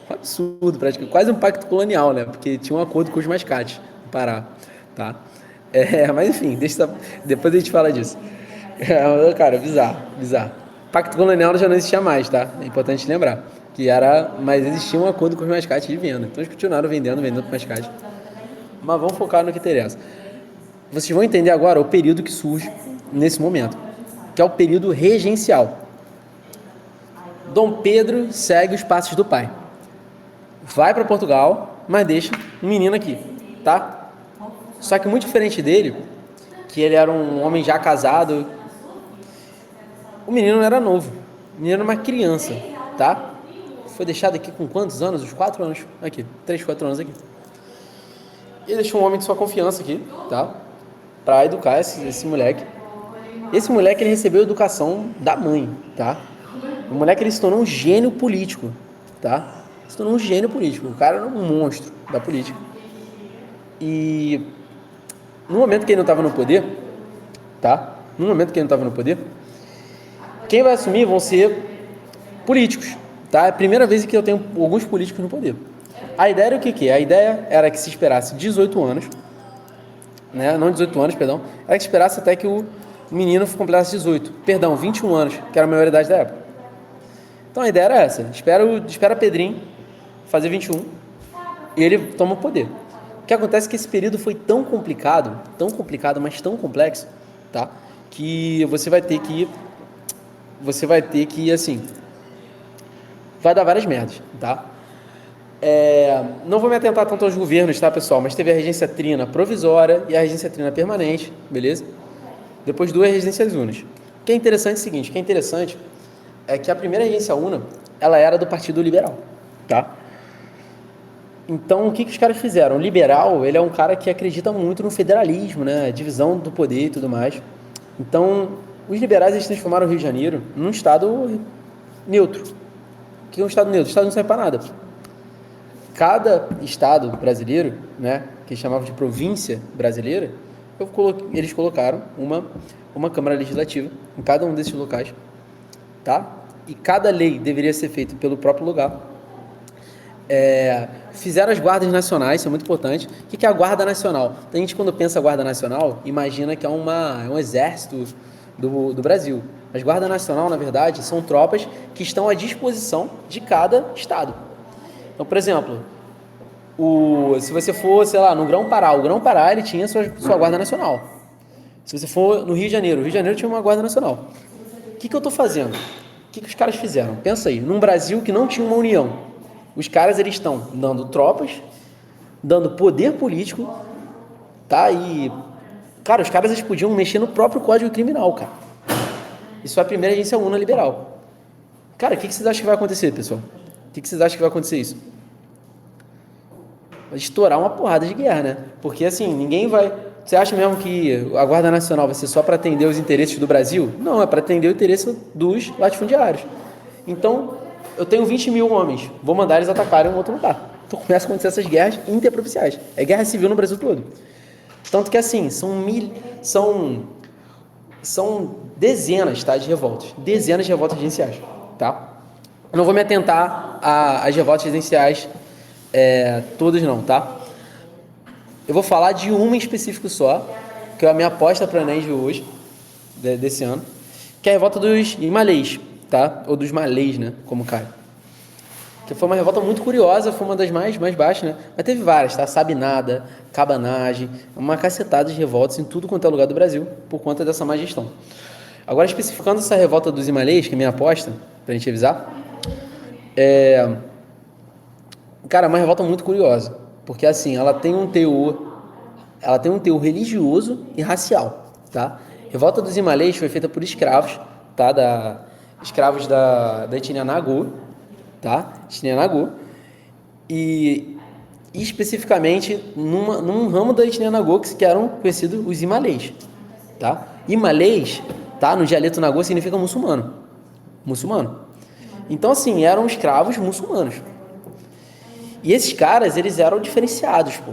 Um absurdo, praticamente, quase um pacto colonial, né? Porque tinha um acordo com os mascates, no Pará, tá? Mas enfim, depois a gente fala disso. Cara, bizarro. Pacto colonial já não existia mais, tá? É importante lembrar. Mas existia um acordo com os mascates de venda. Então eles continuaram vendendo com mascate. Mas vamos focar no que interessa. Vocês vão entender agora o período que surge nesse momento, que é o período regencial. Dom Pedro segue os passos do pai. Vai para Portugal, mas deixa um menino aqui, tá? Só que muito diferente dele, que ele era um homem já casado, o menino não era novo, o menino era uma criança, tá? Foi deixado aqui com quantos anos? Uns 4 anos aqui, 3, 4 anos aqui. Ele deixou um homem de sua confiança aqui, tá? Para educar esse moleque. Esse moleque, ele recebeu educação da mãe, tá? O moleque, ele se tornou um gênio político, tá? Se tornou um gênio político. O cara era um monstro da política. E no momento que ele não estava no poder, tá? Quem vai assumir vão ser políticos, tá? É a primeira vez que eu tenho alguns políticos no poder. A ideia era o que? A ideia era que se esperasse 18 anos, né? Não 18 anos, perdão. Era que se esperasse até que o menino completasse 18. Perdão, 21 anos, que era a maioridade da época. Então a ideia era essa. Espera Pedrinho fazer 21 e ele toma o poder. O que acontece é que esse período foi tão complicado, mas tão complexo, tá? Que você vai ter que você vai ter que, assim, vai dar várias merdas, tá? Não vou me atentar tanto aos governos, tá, pessoal? Mas teve a regência trina provisória e a regência trina permanente, beleza? Depois duas regências unas. O que é interessante é o seguinte, é que a primeira regência una, ela era do Partido Liberal, tá? Então, o que os caras fizeram? O liberal, ele é um cara que acredita muito no federalismo, né? Divisão do poder e tudo mais. Então, os liberais, eles transformaram o Rio de Janeiro num estado neutro. O que é um estado neutro? O estado não serve para nada. Cada estado brasileiro, né, que eles chamavam de província brasileira, eles colocaram uma Câmara Legislativa em cada um desses locais, tá? E cada lei deveria ser feita pelo próprio lugar. Fizeram as guardas nacionais, isso é muito importante. O que é a Guarda Nacional? A gente, quando pensa Guarda Nacional, imagina que é um exército do Brasil. Mas Guarda Nacional, na verdade, são tropas que estão à disposição de cada estado. Então, por exemplo, se você for, sei lá, no Grão-Pará, o Grão-Pará ele tinha sua Guarda Nacional. Se você for no Rio de Janeiro, o Rio de Janeiro tinha uma Guarda Nacional. O que eu estou fazendo? O que os caras fizeram? Pensa aí, num Brasil que não tinha uma união, os caras eles estão dando tropas, dando poder político, tá? E, cara, os caras eles podiam mexer no próprio Código Criminal, cara. Isso é a primeira agência UNA liberal. Cara, o que vocês acham que vai acontecer, pessoal? O que vocês acham que vai acontecer isso? Vai estourar uma porrada de guerra, né? Porque, assim, ninguém vai... Você acha mesmo que a Guarda Nacional vai ser só para atender os interesses do Brasil? Não, é para atender o interesse dos latifundiários. Então, eu tenho 20 mil homens, vou mandar eles atacarem um outro lugar. Então, começa a acontecer essas guerras interprovinciais. É guerra civil no Brasil todo. Tanto que, assim, são dezenas, tá, de revoltas. Dezenas de revoltas residenciais, tá? Eu não vou me atentar às revoltas residenciais todas não, tá? Eu vou falar de uma em específico só, que é a minha aposta para o Enem de hoje, desse ano, que é a revolta dos malês, tá? Ou dos malês, né? Como cai. Que foi uma revolta muito curiosa, foi uma das mais baixas, né? Mas teve várias, tá? Sabinada, cabanagem, uma cacetada de revoltas em tudo quanto é lugar do Brasil, por conta dessa má gestão. Agora, especificando essa revolta dos malês, que é a minha aposta, pra gente revisar, cara, é uma revolta muito curiosa, porque assim, ela tem um teor religioso e racial, tá? A revolta dos malês foi feita por escravos, tá? Escravos da etnia Nagô, tá? Etnia Nagô, e especificamente num ramo da etnia Nagô que eram conhecidos os imalês, tá? Imalês, tá? No dialeto Nagô significa muçulmano. Então, assim, eram escravos muçulmanos. E esses caras, eles eram diferenciados, pô.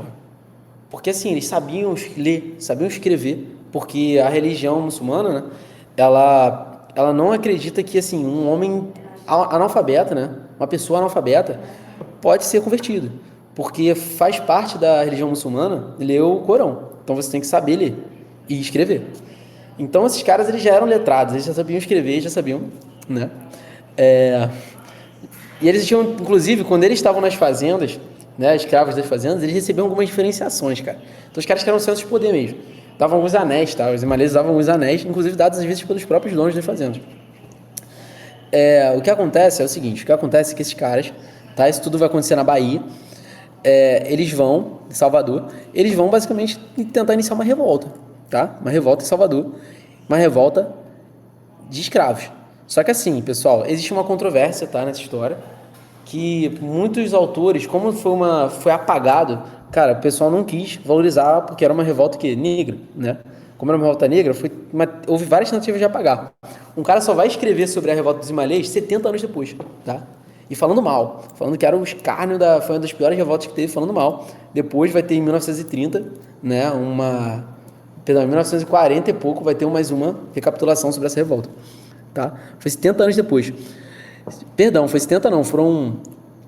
Porque, assim, eles sabiam ler, sabiam escrever, porque a religião muçulmana, né, ela não acredita que, assim, um homem analfabeta, né, uma pessoa analfabeta, pode ser convertido. Porque faz parte da religião muçulmana ler o Corão. Então, você tem que saber ler e escrever. Então, esses caras, eles já eram letrados, eles já sabiam escrever, já sabiam, né? E eles tinham, inclusive, quando eles estavam nas fazendas, né, escravos das fazendas, eles recebiam algumas diferenciações, cara. Então os caras que eram centros de poder mesmo. Davam alguns anéis, tá? Os imaleses davam alguns anéis, inclusive dados às vezes pelos próprios donos das fazendas. O que acontece é o seguinte, é que esses caras, tá? Isso tudo vai acontecer na Bahia. Eles vão, em Salvador, eles vão basicamente tentar iniciar uma revolta, tá? Uma revolta em Salvador, uma revolta de escravos. Só que assim, pessoal, existe uma controvérsia, tá, nessa história, que muitos autores, como foi apagado, cara, o pessoal não quis valorizar porque era uma revolta negra, né? Como era uma revolta negra, houve várias tentativas de apagar. Um cara só vai escrever sobre a revolta dos Imalês 70 anos depois, tá? E falando mal, falando que era o escárnio foi uma das piores revoltas que teve, falando mal. Depois vai ter em 1930, né, em 1940 e pouco vai ter mais uma recapitulação sobre essa revolta. Tá? Foi 70 anos depois. Perdão, foi 70 não, foram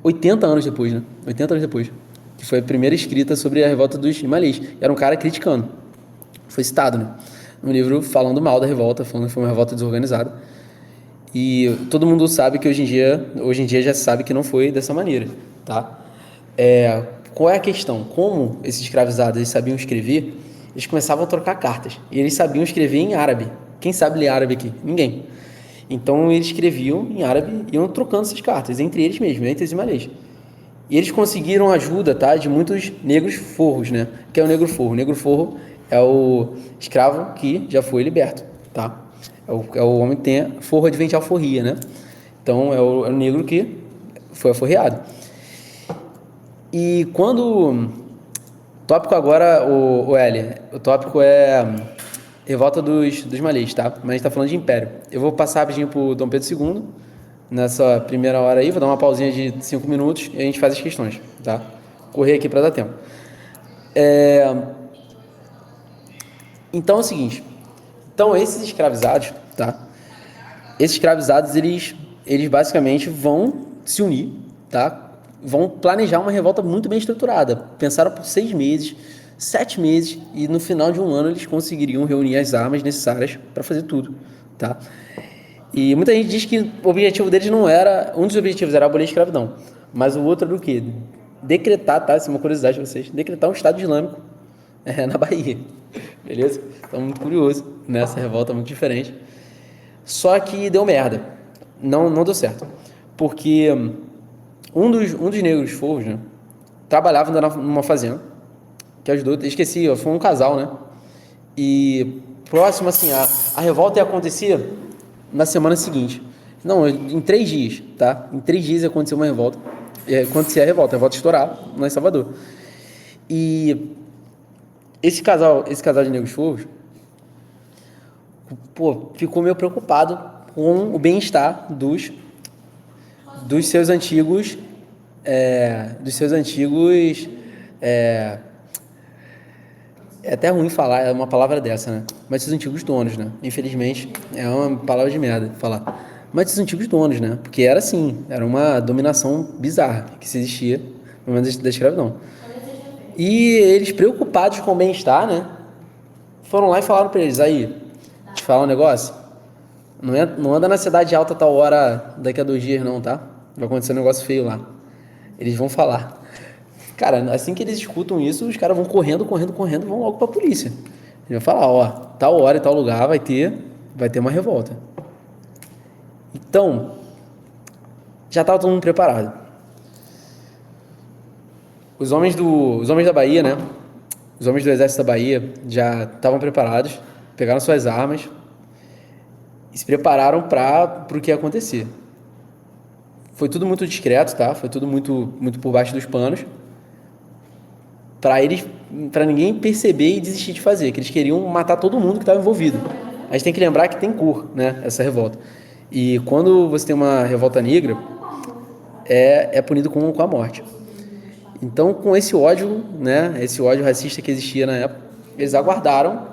80 anos depois, né? 80 anos depois. Que foi a primeira escrita sobre a revolta dos Imalês. Era um cara criticando. Foi citado, né? No livro falando mal da revolta, falando que foi uma revolta desorganizada. E todo mundo sabe que hoje em dia já se sabe que não foi dessa maneira, tá? Qual é a questão? Como esses escravizados eles sabiam escrever, eles começavam a trocar cartas. E eles sabiam escrever em árabe. Quem sabe ler árabe aqui? Ninguém. Então eles escreviam em árabe e iam trocando essas cartas entre eles mesmos, entre os malês. E eles conseguiram ajuda, tá, de muitos negros forros, né? Que é o negro forro. O negro forro é o escravo que já foi liberto, tá? É o homem que tem forro advém de alforria, né? Então é o negro que foi alforriado. E quando tópico agora, o L, o tópico é revolta dos malês, tá? Mas a gente tá falando de império. Eu vou passar rapidinho pro Dom Pedro II, nessa primeira hora aí, vou dar uma pausinha de 5 minutos e a gente faz as questões, tá? Correr aqui para dar tempo. Então é o seguinte, então esses escravizados, tá? Esses escravizados, eles basicamente vão se unir, tá? Vão planejar uma revolta muito bem estruturada. Pensaram por 6 meses, 7 meses, e no final de um ano eles conseguiriam reunir as armas necessárias para fazer tudo, tá? E muita gente diz que o objetivo deles não era... Um dos objetivos era abolir a escravidão, mas o outro era o quê? Decretar, tá? Isso é uma curiosidade de vocês. Decretar um Estado Islâmico na Bahia, beleza? Então, muito curioso nessa revolta muito diferente. Só que deu merda. Não deu certo. Porque um dos negros forros, né, trabalhava numa fazenda, que ajudou, esqueci, foi um casal, né? E próximo, assim, a revolta ia acontecer na semana seguinte. Não, em 3 dias, tá? Em 3 dias ia acontecer uma revolta. Ia acontecer a revolta estourar lá em Salvador. E esse casal de negros forros, pô, ficou meio preocupado com o bem-estar dos seus antigos, é, é até ruim falar uma palavra dessa, né? Mas seus antigos donos, né? Infelizmente, é uma palavra de merda falar. Mas seus antigos donos, né? Porque era assim, era uma dominação bizarra que se existia no momento da escravidão. E eles, preocupados com o bem-estar, né? Foram lá e falaram pra eles, aí, te falar um negócio, não anda na cidade alta tal hora daqui a 2 dias não, tá? Vai acontecer um negócio feio lá. Eles vão falar. Cara, assim que eles escutam isso, os caras vão correndo, correndo, correndo, vão logo pra polícia. Ele vai falar, ó, tal hora e tal lugar vai ter uma revolta. Então, já estava todo mundo preparado. Os homens da Bahia, né? Os homens do exército da Bahia já estavam preparados, pegaram suas armas e se prepararam para o que ia acontecer. Foi tudo muito discreto, tá? Foi tudo muito, muito por baixo dos panos, para ninguém perceber e desistir de fazer, que eles queriam matar todo mundo que estava envolvido. A gente tem que lembrar que tem cor, né? Essa revolta. E quando você tem uma revolta negra, é punido com a morte. Então, com esse ódio, né? Esse ódio racista que existia na época, eles aguardaram.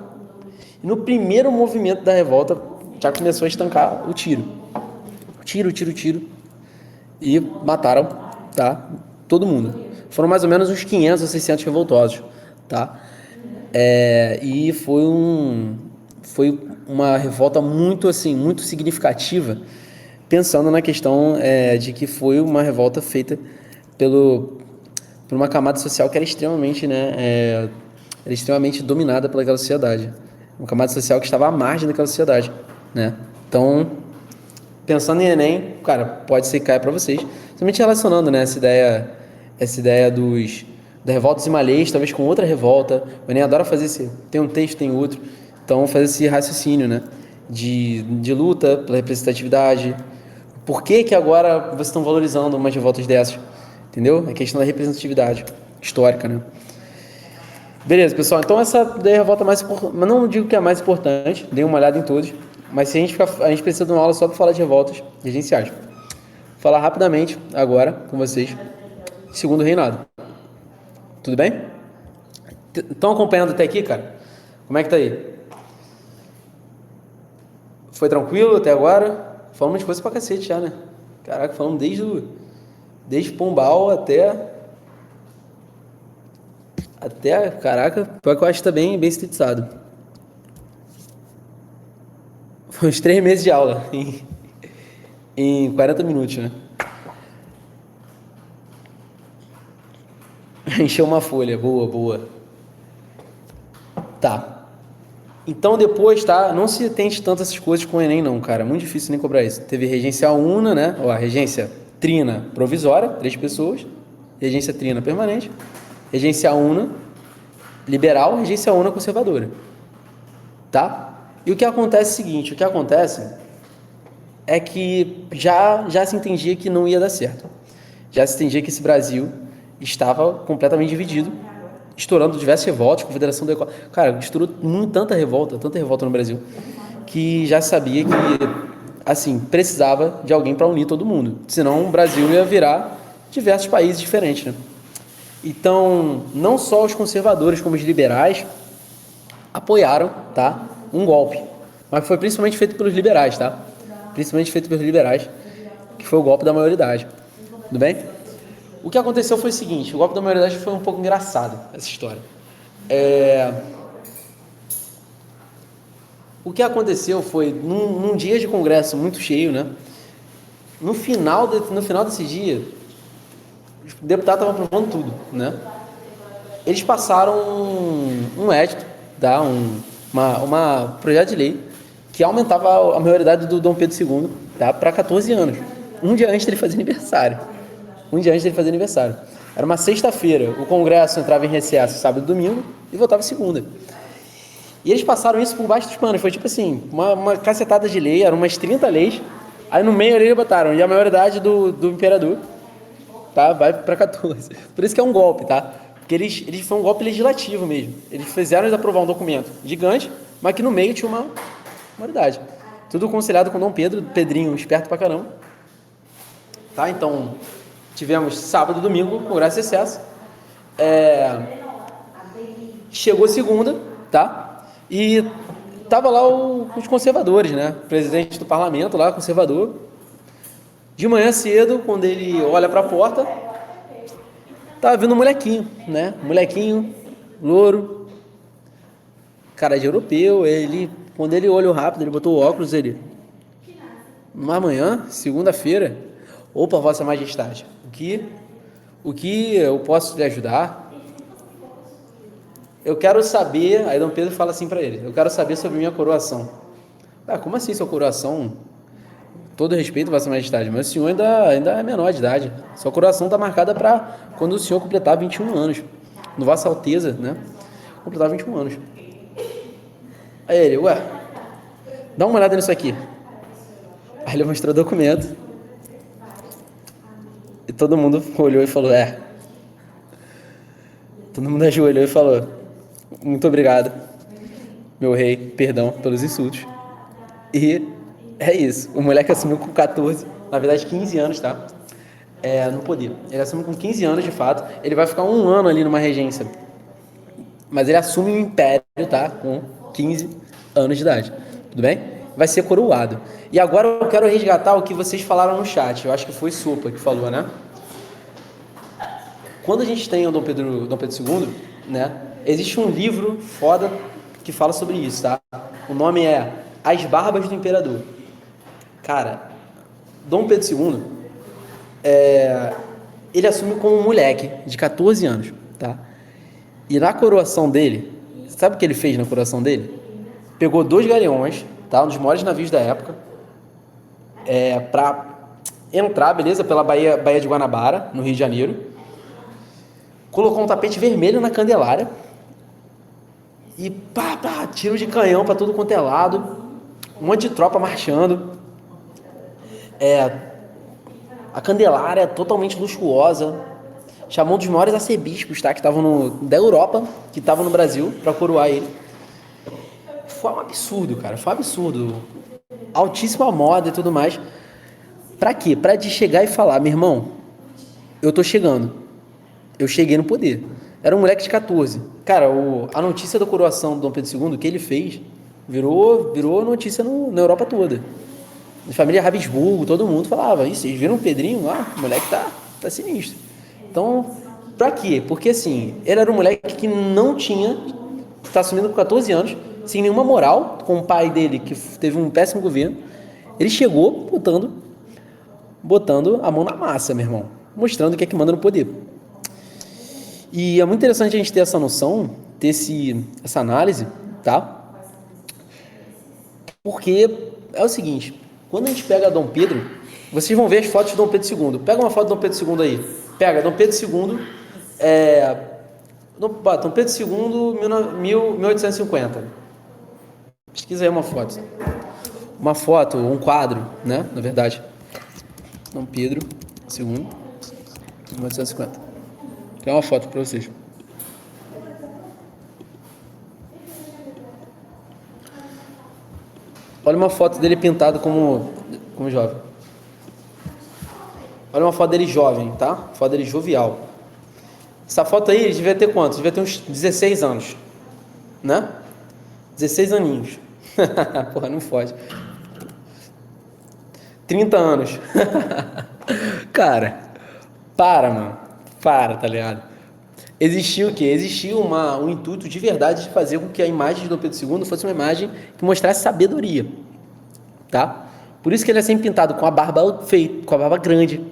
E no primeiro movimento da revolta, já começou a estancar o tiro. Tiro, tiro, tiro. E mataram, tá? Todo mundo. Foram mais ou menos uns 500 ou 600 revoltosos, tá? E foi uma revolta muito, assim, muito significativa, pensando na questão de que foi uma revolta feita por uma camada social que era extremamente, né, era extremamente dominada pelaquela sociedade. Uma camada social que estava à margem daquela sociedade, né? Então, pensando em Enem, cara, pode ser que caia para vocês. Somente relacionando, né, essa ideia da revolta dos malês, talvez com outra revolta. O Enem adora fazer esse, tem um texto, tem outro. Então, fazer esse raciocínio, né, de luta pela representatividade. Por que que agora vocês estão valorizando umas revoltas dessas? Entendeu? É questão da representatividade histórica, né? Beleza, pessoal. Então essa daí é a revolta mais importante, mas não digo que é a mais importante, dei uma olhada em todos. Mas se a gente precisa de uma aula só para falar de revoltas regenciais. Vou falar rapidamente agora com vocês. Segundo reinado. Tudo bem? Estão acompanhando até aqui, cara? Como é que tá aí? Foi tranquilo até agora? Falamos de coisa pra cacete já, né? Caraca, falamos desde Pombal até, caraca, pior que eu acho que tá bem sintetizado. Foi uns 3 meses de aula em 40 minutos, né? Encheu uma folha, boa, boa. Tá. Então depois, tá? Não se tente tanto essas coisas com o Enem, não, cara. É muito difícil nem cobrar isso. Teve regência una, né? Ou a regência trina provisória, 3 pessoas. Regência trina permanente. Regência una liberal, regência una conservadora. Tá? E o que acontece é o seguinte, o que acontece é que já se entendia que não ia dar certo. Já se entendia que esse Brasil estava completamente dividido, estourando diversas revoltas, Confederação da Escola. Cara, estourou tanta revolta no Brasil, que já sabia que, assim, precisava de alguém para unir todo mundo. Senão o Brasil ia virar diversos países diferentes, né? Então, não só os conservadores como os liberais apoiaram, tá, um golpe. Mas foi principalmente feito pelos liberais, tá? Principalmente feito pelos liberais, que foi o golpe da maioridade. Tudo bem? O que aconteceu foi o seguinte, o golpe da maioridade foi um pouco engraçado, essa história. O que aconteceu foi, num dia de congresso muito cheio, né? No final desse dia, os deputados estavam aprovando tudo, né? Eles passaram um edito, tá? Uma projeto de lei que aumentava a maioridade do Dom Pedro II, tá? Para 14 anos. Um dia antes dele fazer aniversário. Era uma sexta-feira. O Congresso entrava em recesso sábado e domingo e votava segunda. E eles passaram isso por baixo dos panos. Foi tipo assim, uma cacetada de lei, eram umas 30 leis. Aí no meio eles botaram, e a maioridade do imperador, tá? Vai para 14. Por isso que é um golpe, tá? Porque eles foi um golpe legislativo mesmo. Eles fizeram eles aprovar um documento gigante, mas que no meio tinha uma maioridade. Tudo aconselhado com Dom Pedro, Pedrinho, esperto pra caramba. Tá? Então, tivemos sábado e domingo, com graça e excesso. Chegou segunda, tá? E tava lá os conservadores, né? O presidente do parlamento lá, conservador. De manhã cedo, quando ele olha pra porta, tava vindo um molequinho, né? Molequinho, louro, cara de europeu. Quando ele olhou rápido, ele botou o óculos, numa manhã, segunda-feira, opa, Vossa Majestade, o que eu posso lhe ajudar? Eu quero saber, aí Dom Pedro fala assim para ele, eu quero saber sobre minha coroação. Como assim sua coroação? Todo respeito, Vossa Majestade, mas o senhor ainda é menor de idade. Sua coroação está marcada para quando o senhor completar 21 anos. No Vossa Alteza, né? Completar 21 anos. Aí ele, dá uma olhada nisso aqui. Aí ele mostrou o documento. E todo mundo olhou e falou, Todo mundo ajoelhou e falou, muito obrigado, meu rei, perdão pelos insultos. E é isso. O moleque assumiu com 14, na verdade 15 anos, tá? No poder. Ele assume com 15 anos, de fato. Ele vai ficar 1 ano ali numa regência. Mas ele assume o império, tá? Com 15 anos de idade. Tudo bem? Vai ser coroado. E agora eu quero resgatar o que vocês falaram no chat. Eu acho que foi Sopa que falou, né? Quando a gente tem o Dom Pedro II, né? Existe um livro foda que fala sobre isso, tá? O nome é As Barbas do Imperador. Cara, Dom Pedro II, ele assume como um moleque de 14 anos, tá? E na coroação dele, sabe o que ele fez na coroação dele? Pegou 2 galeões, tá? Um dos maiores navios da época, pra entrar, beleza? Pela Baía de Guanabara, no Rio de Janeiro. Colocou um tapete vermelho na Candelária. E tiro de canhão pra tudo quanto é lado. Um monte de tropa marchando. A Candelária totalmente luxuosa. Chamou um dos maiores arcebispos, tá? Que estavam da Europa, que estavam no Brasil, pra coroar ele. Foi um absurdo, cara. Foi um absurdo. Altíssima moda e tudo mais. Pra quê? Pra de chegar e falar, meu irmão, eu tô chegando. Eu cheguei no poder. Era um moleque de 14. Cara, a notícia da coroação do Dom Pedro II, que ele fez, virou notícia na Europa toda. A família Habsburgo, todo mundo falava, vocês viram o Pedrinho lá? O moleque tá sinistro. Então, pra quê? Porque assim, ele era um moleque que não tinha, tá assumindo com 14 anos, sem nenhuma moral, com o pai dele, que teve um péssimo governo. Ele chegou botando a mão na massa, meu irmão. Mostrando o que é que manda no poder. E é muito interessante a gente ter essa noção, ter essa análise, tá? Porque é o seguinte, quando a gente pega Dom Pedro, vocês vão ver as fotos de Dom Pedro II. Pega uma foto de Dom Pedro II aí. Pega Dom Pedro II, Dom Pedro II, 1850. Pesquisa aí uma foto. Uma foto, um quadro, né? Na verdade. Dom Pedro II, 1850. Tem uma foto para vocês. Olha uma foto dele pintado como jovem. Olha uma foto dele jovem, tá? Foto dele jovial. Essa foto aí, ele devia ter quantos? Devia ter uns 16 anos. Né? 16 aninhos. Porra, não fode. 30 anos. Cara, mano. Tá ligado? Existia o quê? Existia um intuito de verdade de fazer com que a imagem de Dom Pedro II fosse uma imagem que mostrasse sabedoria, tá? Por isso que ele é sempre pintado com a barba feita, com a barba grande,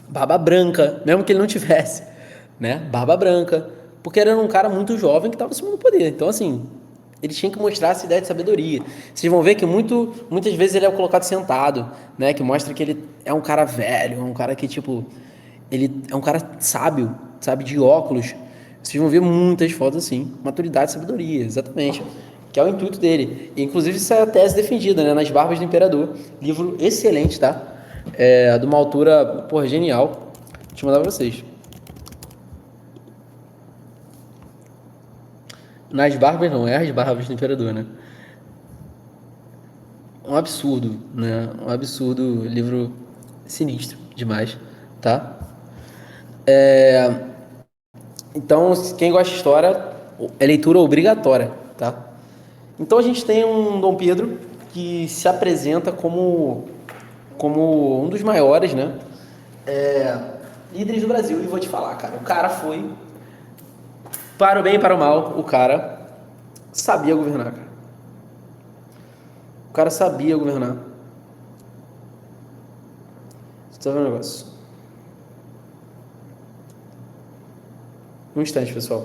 barba branca, mesmo que ele não tivesse, né? Barba branca, porque ele era um cara muito jovem que estava assumindo o poder. Então, assim, ele tinha que mostrar essa ideia de sabedoria. Vocês vão ver que muitas vezes ele é colocado sentado, né? Que mostra que ele é um cara velho, é um cara que, tipo, ele é um cara sábio, sabe, de óculos. Vocês vão ver muitas fotos assim, maturidade e sabedoria, exatamente, que é o intuito dele. E, inclusive, isso é a tese defendida, né, nas Barbas do Imperador, livro excelente, tá? De uma autora, porra, genial. Deixa eu mandar pra vocês. Nas Barbas não, é as Barbas do Imperador, né? Um absurdo, né? Um absurdo, livro sinistro demais, tá? Então, quem gosta de história, é leitura obrigatória, tá? Então a gente tem um Dom Pedro que se apresenta como um dos maiores, né? Líderes do Brasil. E vou te falar, cara, o cara foi, para o bem e para o mal, o cara sabia governar, cara. O cara sabia governar. Você tá vendo o negócio? Um instante, pessoal.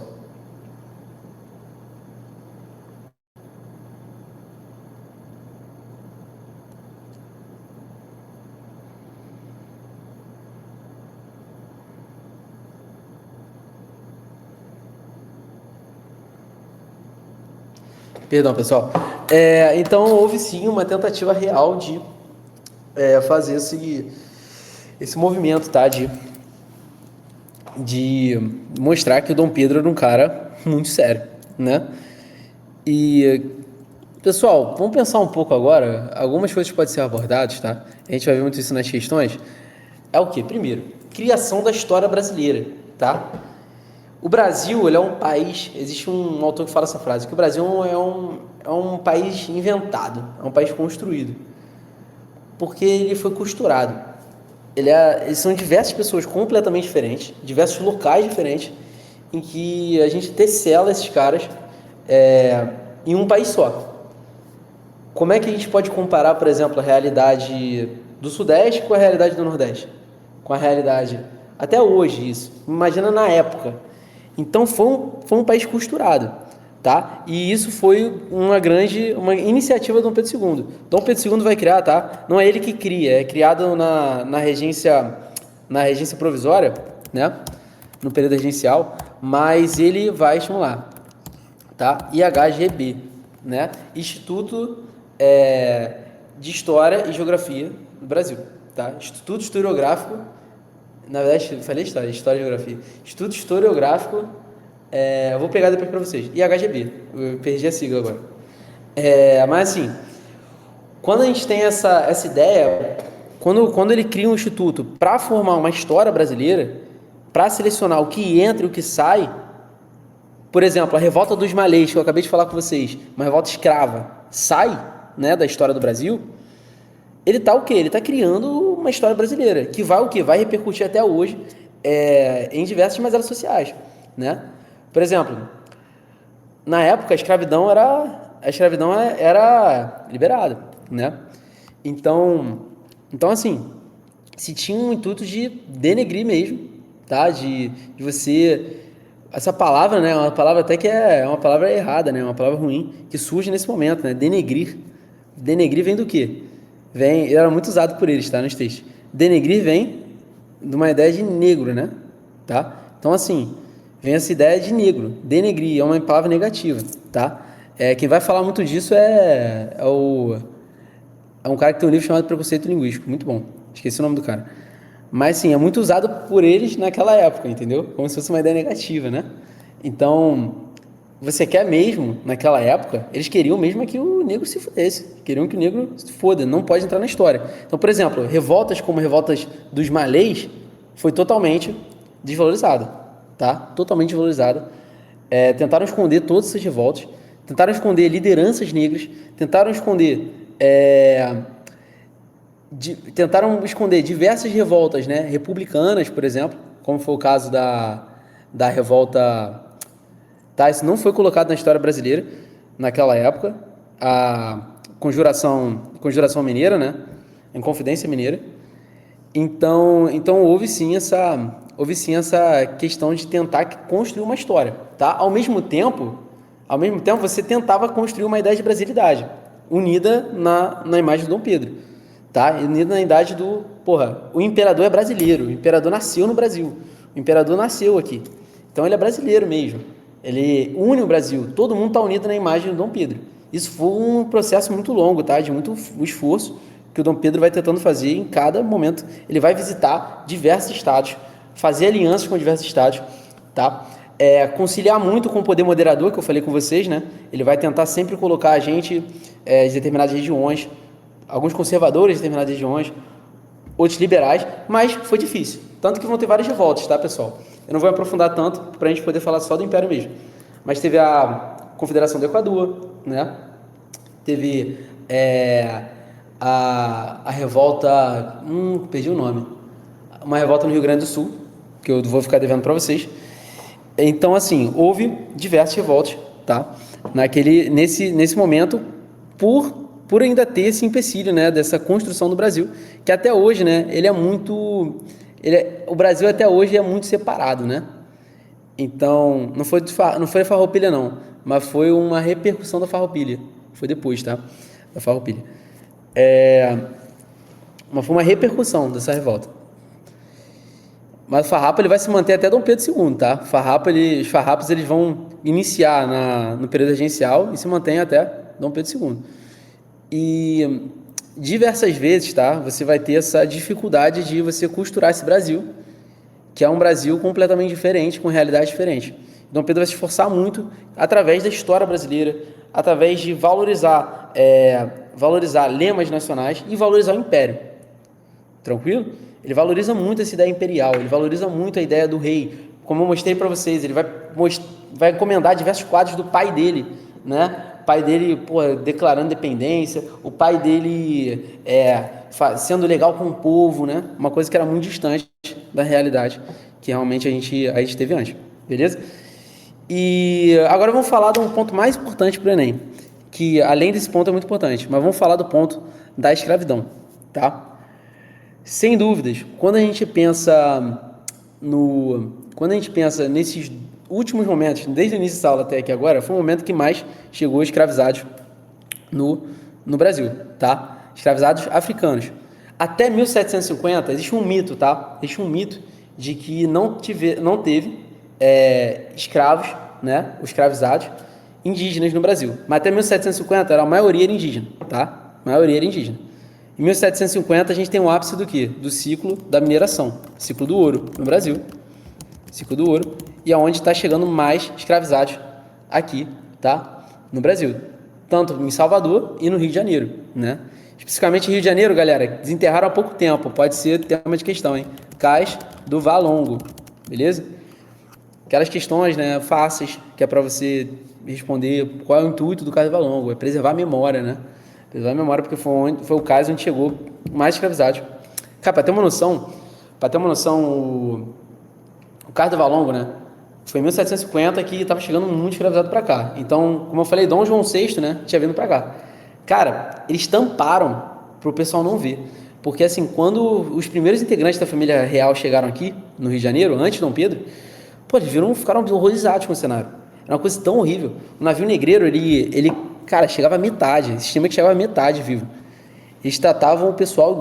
Perdão, pessoal. Então, houve sim uma tentativa real de fazer esse movimento, tá? De mostrar que o Dom Pedro era um cara muito sério, né? E, pessoal, vamos pensar um pouco agora. Algumas coisas podem ser abordadas, tá? A gente vai ver muito isso nas questões. É o quê? Primeiro, criação da história brasileira, tá? O Brasil, ele é um país... Existe um autor que fala essa frase, que o Brasil é um país inventado, é um país construído, porque ele foi costurado. Eles são diversas pessoas completamente diferentes, diversos locais diferentes, em que a gente tecela esses caras em um país só. Como é que a gente pode comparar, por exemplo, a realidade do Sudeste com a realidade do Nordeste? Com a realidade, até hoje, isso. Imagina na época. Então foi um país costurado, tá? E isso foi uma iniciativa do Dom Pedro II. Dom Pedro II vai criar, tá? Não é ele que cria, é criado na regência provisória, né? No período regencial, mas ele vai estimular, tá? IHGB, né? Instituto de História e Geografia do Brasil, tá? Instituto Historiográfico, na verdade, eu falei História e Geografia. Instituto Historiográfico, eu vou pegar depois para vocês. IHGB, eu perdi a sigla agora. Mas assim, quando a gente tem essa ideia, quando ele cria um instituto para formar uma história brasileira, para selecionar o que entra e o que sai, por exemplo, a revolta dos malês, que eu acabei de falar com vocês, uma revolta escrava, sai, né, da história do Brasil, ele tá o quê? Ele tá criando uma história brasileira, que vai o quê? Vai repercutir até hoje em diversas mazelas sociais, né? Por exemplo, na época a escravidão era liberada, né? Então assim, se tinha um intuito de denegrir mesmo, tá? De você... Essa palavra, né? Uma palavra até que é uma palavra errada, né? Uma palavra ruim, que surge nesse momento, né? Denegrir. Denegrir vem do quê? Ele era muito usado por eles, tá? Nos textos. Denegrir vem de uma ideia de negro, né? Tá? Então, assim, vem essa ideia de negro. Denegrir é uma palavra negativa, tá? Quem vai falar muito disso é um cara que tem um livro chamado Preconceito Linguístico. Muito bom. Esqueci o nome do cara. Mas, sim, é muito usado por eles naquela época, entendeu? Como se fosse uma ideia negativa, né? Então, você quer mesmo, naquela época, eles queriam mesmo que o negro se fudesse. Queriam que o negro se foda, não pode entrar na história. Então, por exemplo, revoltas como revoltas dos malês foi totalmente desvalorizada, tá? Totalmente desvalorizada. Tentaram esconder todas essas revoltas, tentaram esconder lideranças negras, tentaram esconder diversas revoltas, né, republicanas, por exemplo, como foi o caso da revolta. Tá, isso não foi colocado na história brasileira naquela época. A Conjuração Mineira, né? A Inconfidência Mineira. Então houve sim essa questão de tentar construir uma história, tá? Ao mesmo tempo, você tentava construir uma ideia de brasilidade, unida na imagem do Dom Pedro, tá? Unida na idade o imperador é brasileiro, o imperador nasceu no Brasil, o imperador nasceu aqui, então ele é brasileiro mesmo, ele une o Brasil, todo mundo está unido na imagem do Dom Pedro. Isso foi um processo muito longo, tá? De muito esforço que o Dom Pedro vai tentando fazer em cada momento. Ele vai visitar diversos estados, fazer alianças com diversos estados, tá? Conciliar muito com o poder moderador, que eu falei com vocês, né? Ele vai tentar sempre colocar a gente de determinadas regiões, alguns conservadores de determinadas regiões, outros liberais, mas foi difícil. Tanto que vão ter várias revoltas, tá, pessoal? Eu não vou aprofundar tanto para a gente poder falar só do Império mesmo. Mas teve a Confederação do Equador, né? Teve a revolta... perdi o nome. Uma revolta no Rio Grande do Sul, que eu vou ficar devendo para vocês. Então, assim, houve diversas revoltas, tá? Nesse momento, por ainda ter esse empecilho, né, dessa construção do Brasil, que até hoje, né, o Brasil até hoje é muito separado, né? Então, não foi Farroupilha não, mas foi uma repercussão da Farroupilha. Foi depois, tá? Da Farroupilha. Mas foi uma repercussão dessa revolta. Mas o Farrapa ele vai se manter até Dom Pedro II, tá? Os farrapos eles vão iniciar no período regencial e se mantêm até Dom Pedro II. E diversas vezes, tá? Você vai ter essa dificuldade de você costurar esse Brasil, que é um Brasil completamente diferente, com realidade diferente. Dom Pedro vai se esforçar muito através da história brasileira, através de valorizar lemas nacionais e valorizar o Império. Tranquilo? Ele valoriza muito essa ideia imperial, ele valoriza muito a ideia do rei. Como eu mostrei para vocês, ele vai encomendar diversos quadros do pai dele, né? O pai dele, declarando independência, o pai dele sendo legal com o povo, né? Uma coisa que era muito distante da realidade que realmente a gente teve antes, beleza? E agora vamos falar de um ponto mais importante para o Enem, que além desse ponto é muito importante, mas vamos falar do ponto da escravidão, tá? Sem dúvidas, quando a gente pensa nesses últimos momentos, desde o início da aula até aqui agora, foi o momento que mais chegou escravizados no Brasil, tá? Escravizados africanos. Até 1750 existe um mito, tá? Existe um mito de que não teve escravos, né? Os escravizados indígenas no Brasil. Mas até 1750 a maioria era indígena, tá? A maioria era indígena. Em 1750 a gente tem o ápice do quê? Do ciclo da mineração, ciclo do ouro no Brasil, ciclo do ouro, e aonde está chegando mais escravizados aqui, tá? No Brasil, tanto em Salvador e no Rio de Janeiro, né? Especificamente Rio de Janeiro, galera, desenterraram há pouco tempo, pode ser tema de questão, hein? Cais do Valongo, beleza? Aquelas questões, né, fáceis, que é para você responder qual é o intuito do Cais do Valongo, é preservar a memória, né? Preservar a memória porque foi o caso onde chegou mais escravizados. Cara, para ter uma noção, o Cais do Valongo, né, foi em 1750 que estava chegando muito escravizado para cá. Então, como eu falei, Dom João VI, né, tinha vindo para cá. Cara, eles tamparam para o pessoal não ver. Porque, assim, quando os primeiros integrantes da família real chegaram aqui, no Rio de Janeiro, antes de Dom Pedro, eles ficaram horrorizados com o cenário. Era uma coisa tão horrível. O navio negreiro, ele cara, chegava a metade, estima que chegava a metade vivo. Eles tratavam o pessoal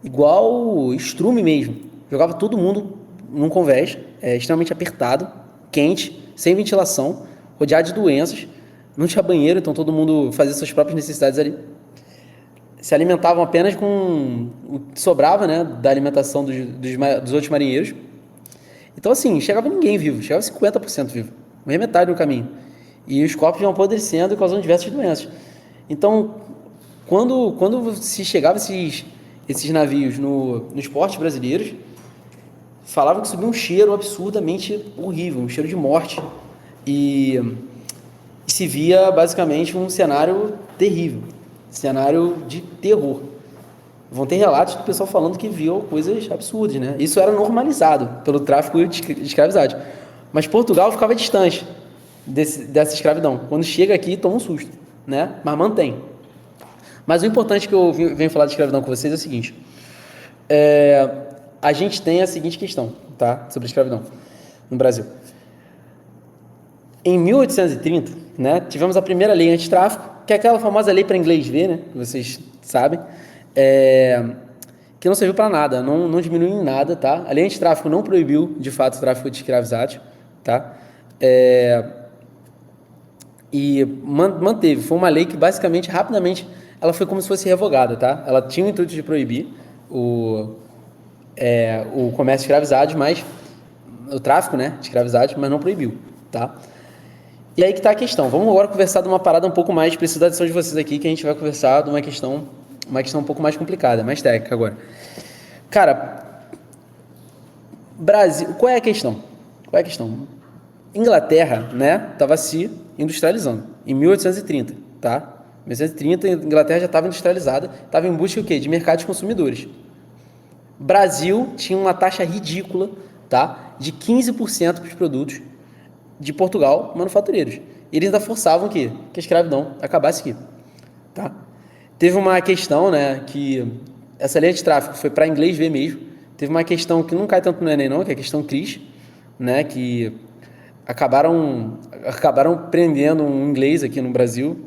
igual estrume mesmo. Jogava todo mundo num convés, extremamente apertado, quente, sem ventilação, rodeado de doenças. Não tinha banheiro, então todo mundo fazia suas próprias necessidades ali. Se alimentavam apenas com o que sobrava, né, da alimentação dos outros marinheiros. Então, assim, chegava ninguém vivo, chegava 50% vivo, meia metade no caminho. E os corpos iam apodrecendo e causando diversas doenças. Então, quando se chegava esses navios nos portos brasileiros, falavam que subia um cheiro absurdamente horrível, um cheiro de morte. E se via, basicamente, um cenário terrível, cenário de terror. Vão ter relatos do pessoal falando que viu coisas absurdas, né? Isso era normalizado pelo tráfico de escravidade. Mas Portugal ficava distante dessa escravidão. Quando chega aqui, toma um susto, né? Mas mantém. Mas o importante que eu venho falar de escravidão com vocês é o seguinte. A gente tem a seguinte questão, tá? Sobre a escravidão no Brasil. Em 1830, né, tivemos a primeira lei antitráfico, que é aquela famosa lei para inglês ver, né? Que vocês sabem. Que não serviu para nada, não diminuiu em nada, tá? A lei antitráfico não proibiu, de fato, o tráfico de escravizados, tá? E manteve. Foi uma lei que, basicamente, rapidamente, ela foi como se fosse revogada, tá? Ela tinha o intuito de proibir o comércio de escravizados, mas o tráfico, né, de escravizados, mas não proibiu, tá? E aí que tá a questão. Vamos agora conversar de uma parada um pouco mais, preciso da atenção de vocês aqui, que a gente vai conversar de uma questão um pouco mais complicada, mais técnica agora. Cara, Brasil, qual é a questão? Inglaterra, né, estava se industrializando em 1830, tá? Em 1830, a Inglaterra já estava industrializada, estava em busca o quê? De mercado de consumidores. Brasil tinha uma taxa ridícula, tá? De 15% para os produtos de Portugal manufatureiros. E eles ainda forçavam que a escravidão acabasse aqui, tá? Teve uma questão, né, que essa lei de tráfico foi para inglês ver mesmo. Teve uma questão que não cai tanto no Enem não, que é a questão CRIS, né, que acabaram prendendo um inglês aqui no Brasil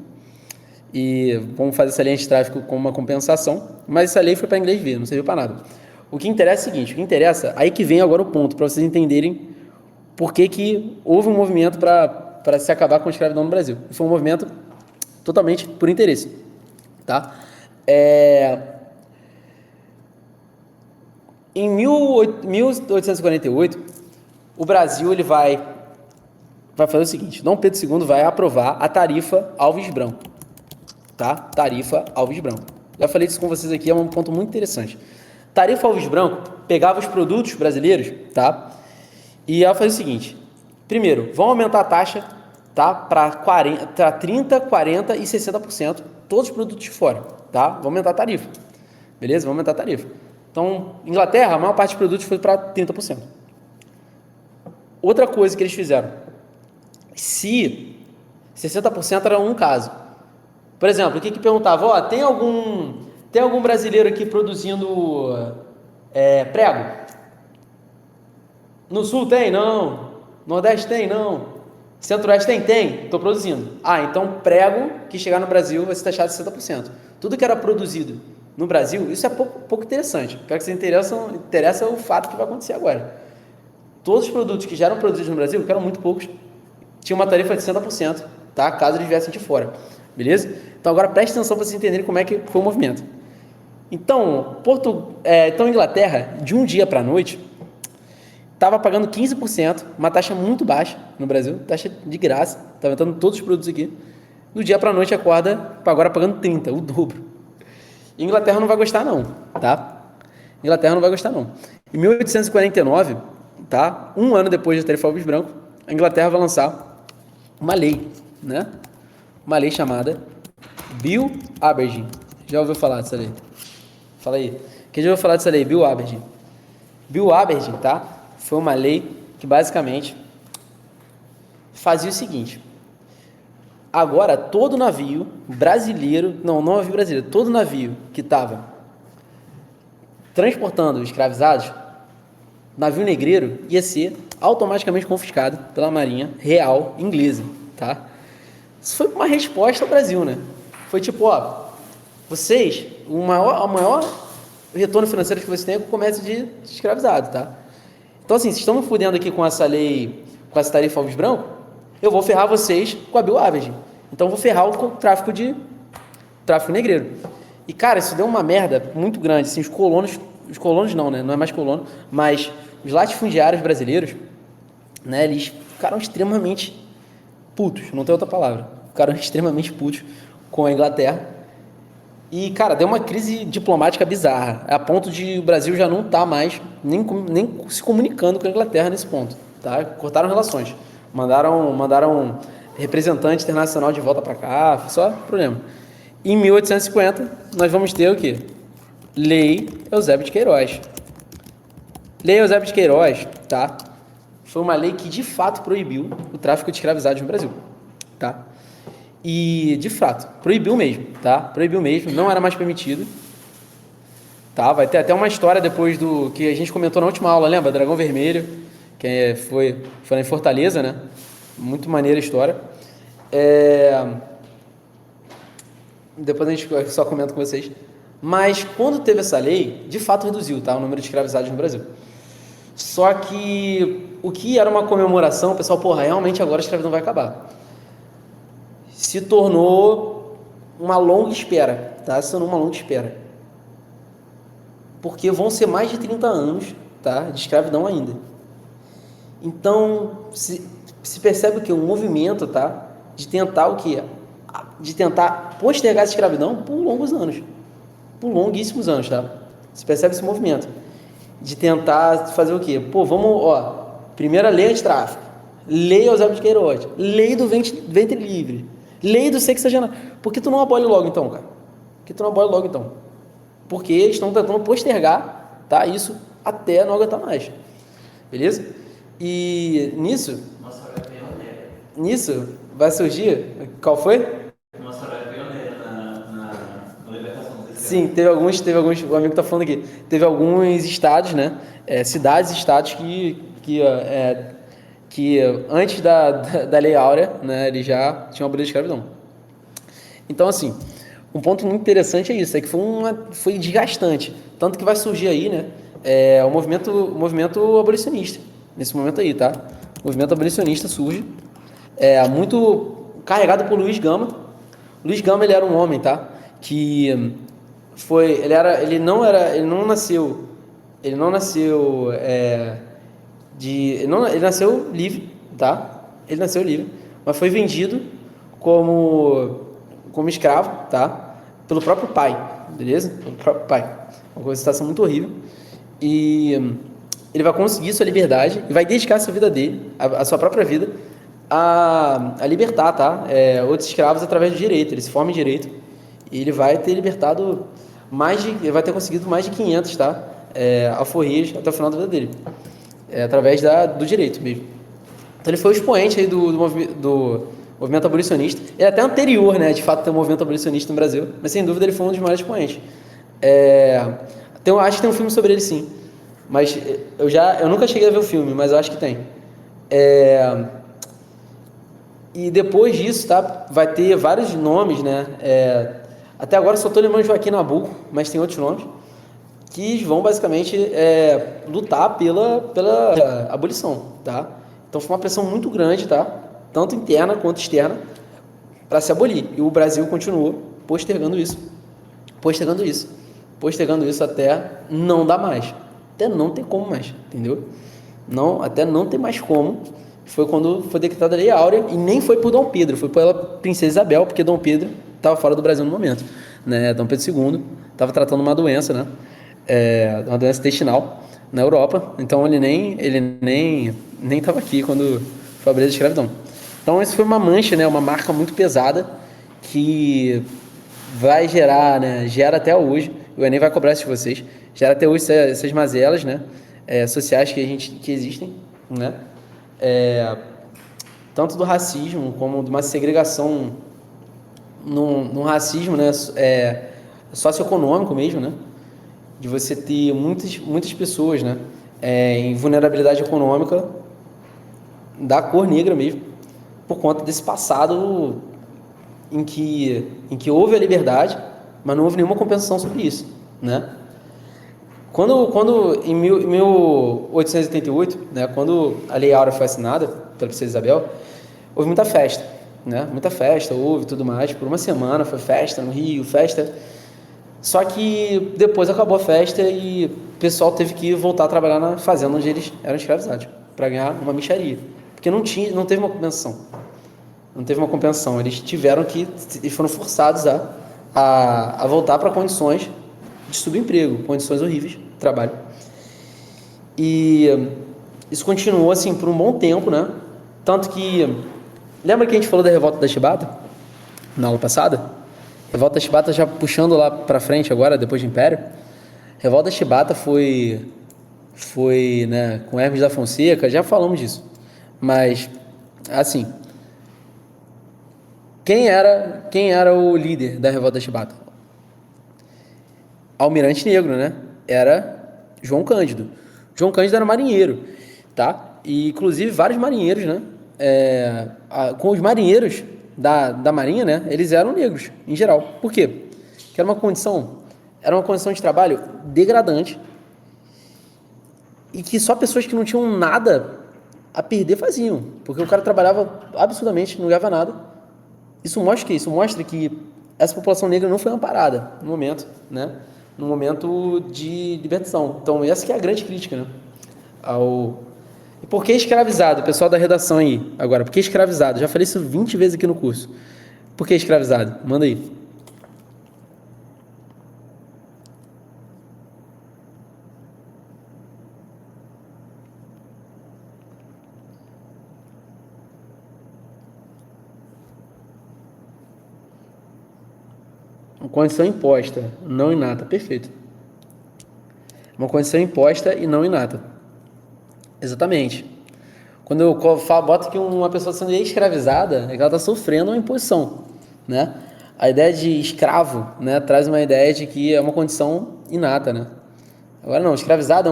e vamos fazer essa lei de tráfico como uma compensação, mas essa lei foi para inglês ver, não serviu para nada. O que interessa é o seguinte, aí que vem agora o ponto, para vocês entenderem por que houve um movimento para se acabar com a escravidão no Brasil. Foi um movimento totalmente por interesse, tá? Em 1848, o Brasil ele vai fazer o seguinte, Dom Pedro II vai aprovar a tarifa Alves Branco, tá? Tarifa Alves Branco. Já falei isso com vocês aqui, é um ponto muito interessante. Tarifa Alves Branco pegava os produtos brasileiros, tá? E ela faz o seguinte, primeiro, vão aumentar a taxa, tá? Para 30%, 40% e 60%, todos os produtos de fora, tá? Vão aumentar a tarifa, beleza? Vão aumentar a tarifa. Então, Inglaterra, a maior parte dos produtos foi para 30%. Outra coisa que eles fizeram, se 60% era um caso, por exemplo, o que perguntava, tem algum brasileiro aqui produzindo prego? No Sul tem? Não. Nordeste tem? Não. Centro-Oeste tem? Tem. Estou produzindo. Então prego que chegar no Brasil vai ser taxado de 60%. Tudo que era produzido no Brasil, isso é pouco interessante. O que se interessa é o fato que vai acontecer agora. Todos os produtos que já eram produzidos no Brasil, que eram muito poucos, tinham uma tarifa de 60%, tá? Caso eles viessem de fora. Beleza? Então agora preste atenção para vocês entenderem como é que foi o movimento. Então, Inglaterra, de um dia para a noite, estava pagando 15%, uma taxa muito baixa no Brasil, taxa de graça, estava entrando todos os produtos aqui. Do dia para a noite acorda, agora pagando 30%, o dobro. Inglaterra não vai gostar não, tá? Inglaterra não vai gostar não. Em 1849, tá? Um ano depois da tarifa Alves Branco, a Inglaterra vai lançar uma lei, né? Uma lei chamada Bill Aberdeen. Já ouviu falar dessa lei? Fala aí. Quem já ouviu falar dessa lei? Bill Aberdeen. Bill Aberdeen, tá? Foi uma lei que basicamente fazia o seguinte. Agora, todo navio brasileiro, não navio brasileiro, todo navio que estava transportando escravizados, navio negreiro, ia ser automaticamente confiscado pela Marinha Real Inglesa, tá? Isso foi uma resposta ao Brasil, né? Foi tipo, ó, vocês, o maior retorno financeiro que vocês têm é com o comércio de escravizado, tá? Então, assim, se estão me fudendo aqui com essa lei, com essa tarifa alves branco, eu vou ferrar vocês com a Bill Average. Então, eu vou ferrar o tráfico negreiro. E, cara, isso deu uma merda muito grande. Assim, os colonos não, né? Não é mais colono, mas os latifundiários brasileiros, né? Eles ficaram extremamente putos, não tem outra palavra. Ficaram extremamente putos com a Inglaterra. E, cara, deu uma crise diplomática bizarra, a ponto de o Brasil já não estar mais nem se comunicando com a Inglaterra nesse ponto, tá? Cortaram relações, mandaram representante internacional de volta para cá, foi só problema. Em 1850, nós vamos ter o quê? Lei Eusébio de Queiroz. Lei Eusébio de Queiroz, tá? Foi uma lei que de fato proibiu o tráfico de escravizados no Brasil, tá? E, de fato, proibiu mesmo, tá? Proibiu mesmo, não era mais permitido. Tá? Vai ter até uma história depois do que a gente comentou na última aula, lembra? Dragão Vermelho, que foi em Fortaleza, né? Muito maneira a história. Depois a gente só comenta com vocês. Mas quando teve essa lei, de fato reduziu, tá? O número de escravizados no Brasil. Só que o que era uma comemoração, o pessoal, porra, realmente agora a escravidão vai acabar. Se tornou uma longa espera, tá? Se tornou uma longa espera. Porque vão ser mais de 30 anos, tá? De escravidão ainda. Então, se percebe o quê? Um movimento, tá? De tentar o quê? De tentar postergar essa escravidão por longos anos. Por longuíssimos anos, tá? Se percebe esse movimento. De tentar fazer o quê? Pô, vamos, ó, primeira lei antitráfico, lei Eusébio de Queiroz, lei do ventre livre, lei do sexagenário. Por que tu não abole logo então, cara? Por que tu não abole logo então? Porque eles estão tentando postergar, tá? Isso até não aguentar mais. Beleza? E nisso... Nossa, é pioneira. Nisso vai surgir... Qual foi? Nossa, é pioneira na libertação dos escravos. Sim, teve alguns, o amigo tá falando aqui, teve alguns estados, né, cidades e estados que antes da Lei Áurea, né, eles já tinham abolido a escravidão. Então, assim, um ponto muito interessante é isso, é que foi desgastante, tanto que vai surgir aí, né, o movimento abolicionista, nesse momento aí, tá? O movimento abolicionista surge, muito carregado por Luiz Gama. Luiz Gama, ele era um homem, tá? Que ele não nasceu ele nasceu livre, tá? Ele nasceu livre, mas foi vendido como escravo, tá? Pelo próprio pai, beleza? Pelo próprio pai. Uma situação muito horrível. E ele vai conseguir sua liberdade e vai dedicar sua vida dele, a sua própria vida, a libertar, tá? Outros escravos através do direito. Ele se forma em direito e ele vai ter libertado ele vai ter conseguido mais de 500, tá? Alforrias até o final da vida dele, através do direito mesmo. Então ele foi o expoente aí do movimento abolicionista. Ele é até anterior, né, de fato, ter um movimento abolicionista no Brasil, mas sem dúvida ele foi um dos maiores expoentes. Acho que tem um filme sobre ele, sim, mas eu nunca cheguei a ver o filme, mas eu acho que tem. E depois disso, tá, vai ter vários nomes, né? Até agora só estou lembrando de Joaquim Nabuco, mas tem outros nomes que vão basicamente lutar pela abolição, tá? Então foi uma pressão muito grande, tá? Tanto interna quanto externa, para se abolir. E o Brasil continuou postergando isso até não dar mais, até não ter como mais, entendeu? Até não ter mais como. Foi quando foi decretada a Lei Áurea, e nem foi por Dom Pedro, foi pela Princesa Isabel, porque Dom Pedro estava fora do Brasil no momento, né? Dom Pedro II estava tratando uma doença, né? Uma doença intestinal na Europa, então ele nem estava aqui quando foi abolida a escravidão. Então isso foi uma mancha, né? Uma marca muito pesada que vai gerar, né? Gera até hoje, o Enem vai cobrar isso de vocês, gera até hoje essas mazelas, né? Sociais que existem, né? Tanto do racismo como de uma segregação num racismo, né, socioeconômico mesmo, né, de você ter muitas pessoas, né, em vulnerabilidade econômica da cor negra mesmo, por conta desse passado em que houve a liberdade, mas não houve nenhuma compensação sobre isso, né? Quando em 1888, né, quando a Lei Áurea foi assinada pela princesa Isabel, houve muita festa, né? Muita festa, houve tudo mais. Por uma semana foi festa no Rio, festa. Só que depois acabou a festa e o pessoal teve que voltar a trabalhar na fazenda onde eles eram escravizados, para ganhar uma mixaria. Porque não teve uma compensação. Não teve uma compensação. Eles foram forçados a voltar para condições de subemprego, condições horríveis de trabalho. E isso continuou assim por um bom tempo, né? Tanto que, lembra que a gente falou da revolta da Chibata na aula passada? Revolta da Chibata, já puxando lá para frente agora, depois do Império. Revolta da Chibata foi, né, com Hermes da Fonseca, já falamos disso. Mas, assim, quem era o líder da Revolta da Chibata? Almirante Negro, né? Era João Cândido. João Cândido era marinheiro, tá? E, inclusive, vários marinheiros, né? Com os marinheiros da Marinha, né? Eles eram negros, em geral. Por quê? Porque era uma condição de trabalho degradante e que só pessoas que não tinham nada a perder faziam. Porque o cara trabalhava absurdamente, não ganhava nada. Isso mostra o quê? Isso mostra que essa população negra não foi amparada no momento, né? No momento de libertação. Então, essa que é a grande crítica, né? E por que escravizado? Pessoal da redação aí, agora. Por que escravizado? Já falei isso 20 vezes aqui no curso. Por que escravizado? Manda aí. Uma condição imposta, não inata. Perfeito. Uma condição imposta e não inata. Exatamente. Quando eu boto que uma pessoa sendo escravizada, é que ela está sofrendo uma imposição, né? A ideia de escravo, né, traz uma ideia de que é uma condição inata, né? Agora não, escravizado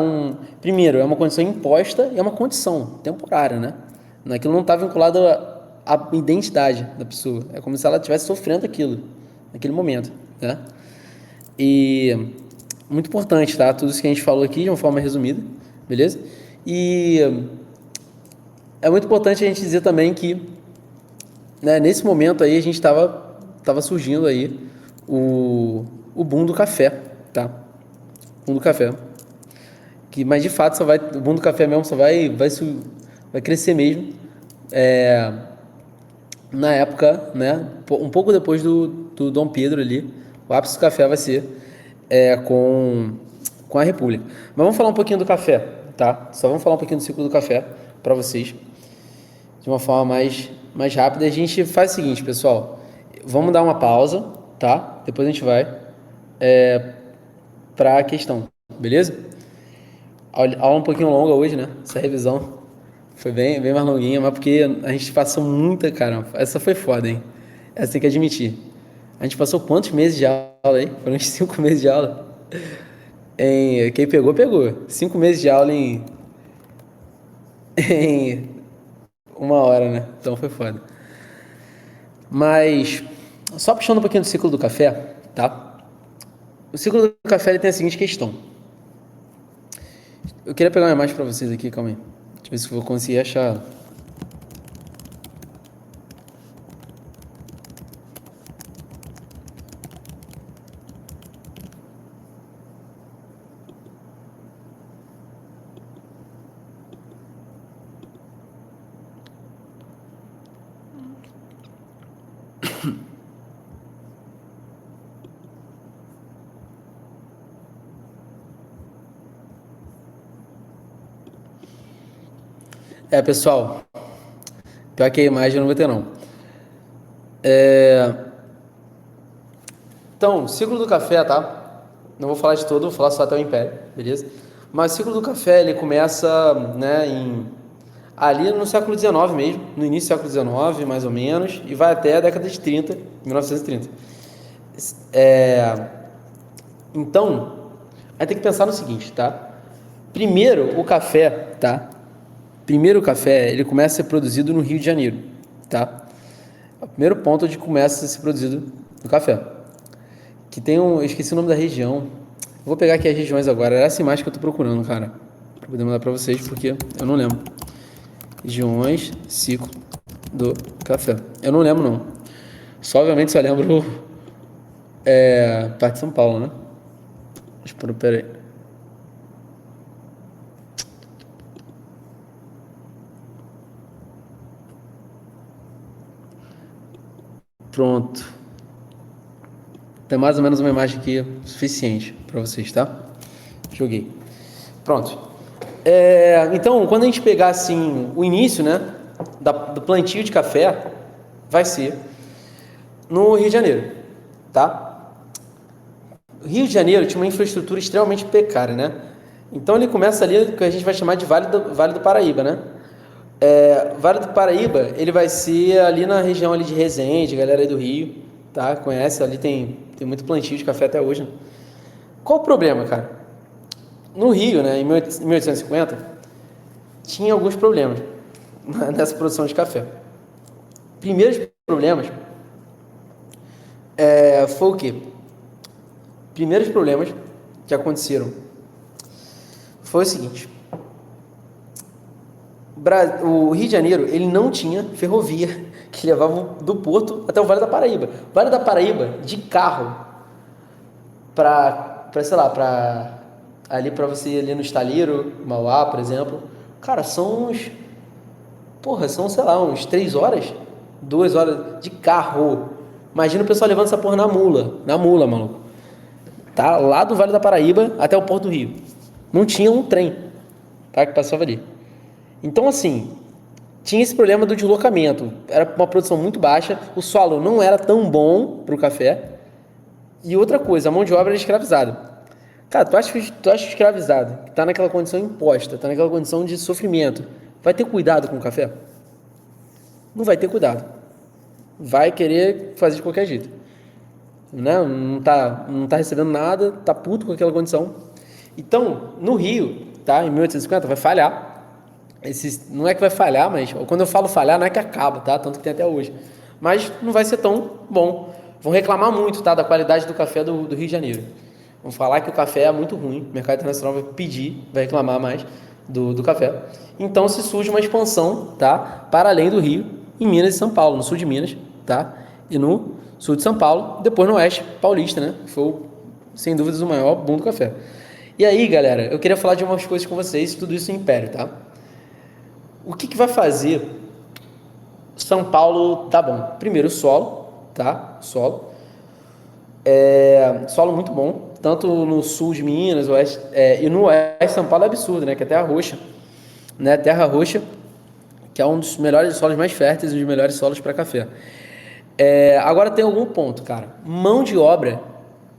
primeiro, é uma condição imposta e é uma condição temporária, né? Aquilo não está vinculado à identidade da pessoa. É como se ela estivesse sofrendo aquilo, naquele momento, né? E muito importante, tá? Tudo isso que a gente falou aqui de uma forma resumida, beleza? E é muito importante a gente dizer também que, né, nesse momento aí a gente tava surgindo aí o boom do café, tá? O boom do café. Mas de fato o boom do café mesmo só vai crescer mesmo na época, né? Um pouco depois do Dom Pedro ali, o ápice do café vai ser com a República. Mas vamos falar um pouquinho do café, tá? Só vamos falar um pouquinho do ciclo do café para vocês, de uma forma mais rápida. A gente faz o seguinte, pessoal, vamos dar uma pausa, tá? Depois a gente vai para a questão, beleza? Aula um pouquinho longa hoje, né? Essa revisão foi bem mais longuinha, mas porque a gente passou muita, cara. Essa foi foda, hein? Essa tem que admitir. A gente passou quantos meses de aula aí? Foram uns 5 meses de aula. Quem pegou. 5 meses de aula em 1 hora, né? Então foi foda. Mas, só puxando um pouquinho do ciclo do café, tá? O ciclo do café ele tem a seguinte questão. Eu queria pegar uma imagem pra vocês aqui, calma aí. Deixa eu ver se eu vou conseguir achar. Pessoal, pior que a imagem eu não vou ter, não. Então, ciclo do café, tá? Não vou falar de todo, vou falar só até o Império, beleza? Mas o ciclo do café, ele começa, né, ali no século XIX mesmo, no início do século XIX, mais ou menos, e vai até a década de 30, 1930. Então, aí tem que pensar no seguinte, tá? Primeiro, o café, tá? Primeiro o café, ele começa a ser produzido no Rio de Janeiro, tá? É o primeiro ponto onde começa a ser produzido o café. Que tem um... Eu esqueci o nome da região. Vou pegar aqui as regiões agora. Era essa imagem que eu tô procurando, cara. Pra poder mandar pra vocês, porque eu não lembro. Regiões, ciclo do café. Eu não lembro, não. Só, obviamente, só lembro parte de São Paulo, né? Pera aí. Pronto. Tem mais ou menos uma imagem aqui suficiente para vocês, tá? Joguei. Pronto. Então, quando a gente pegar assim o início, né, do plantio de café, vai ser no Rio de Janeiro, tá? O Rio de Janeiro tinha uma infraestrutura extremamente precária, né? Então ele começa ali o que a gente vai chamar de Vale do Paraíba, né? Vale do Paraíba, ele vai ser ali na região ali de Resende, galera aí do Rio, tá? Conhece, ali tem muito plantio de café até hoje, né? Qual o problema, cara? No Rio, né, em 1850, tinha alguns problemas nessa produção de café. Primeiros problemas foi o quê? Primeiros problemas que aconteceram foi o seguinte: o Rio de Janeiro, ele não tinha ferrovia que levava do Porto até o Vale da Paraíba. O Vale da Paraíba, de carro, sei lá, ali para você ir ali no Estaleiro, Mauá, por exemplo, cara, são sei lá, uns 3 horas, 2 horas de carro. Imagina o pessoal levando essa porra na mula, maluco. Tá? Lá do Vale da Paraíba até o Porto do Rio. Não tinha um trem, tá? Que passava ali. Então, assim, tinha esse problema do deslocamento. Era uma produção muito baixa, o solo não era tão bom para o café. E outra coisa, a mão de obra era escravizada. Cara, tu acha escravizado, que tá naquela condição imposta, tá naquela condição de sofrimento, vai ter cuidado com o café? Não vai ter cuidado. Vai querer fazer de qualquer jeito. Né? Não tá recebendo nada, tá puto com aquela condição. Então, no Rio, tá, em 1850, vai falhar. Não é que vai falhar, mas quando eu falo falhar, não é que acaba, tá? Tanto que tem até hoje. Mas não vai ser tão bom. Vão reclamar muito, tá, da qualidade do café do Rio de Janeiro. Vão falar que o café é muito ruim. O mercado internacional vai reclamar mais do café. Então se surge uma expansão, tá, para além do Rio, em Minas e São Paulo, no sul de Minas, tá, e no sul de São Paulo, depois no oeste paulista, né, que foi, sem dúvidas, o maior boom do café. E aí, galera, eu queria falar de umas coisas com vocês, tudo isso em Império, tá? O que vai fazer São Paulo tá bom? Primeiro, o solo, tá? Solo. Solo muito bom, tanto no sul de Minas, oeste, e no oeste de São Paulo é absurdo, né? Que é terra roxa, né? Terra roxa, que é um dos melhores solos mais férteis e um dos melhores solos para café. Agora tem algum ponto, cara. Mão de obra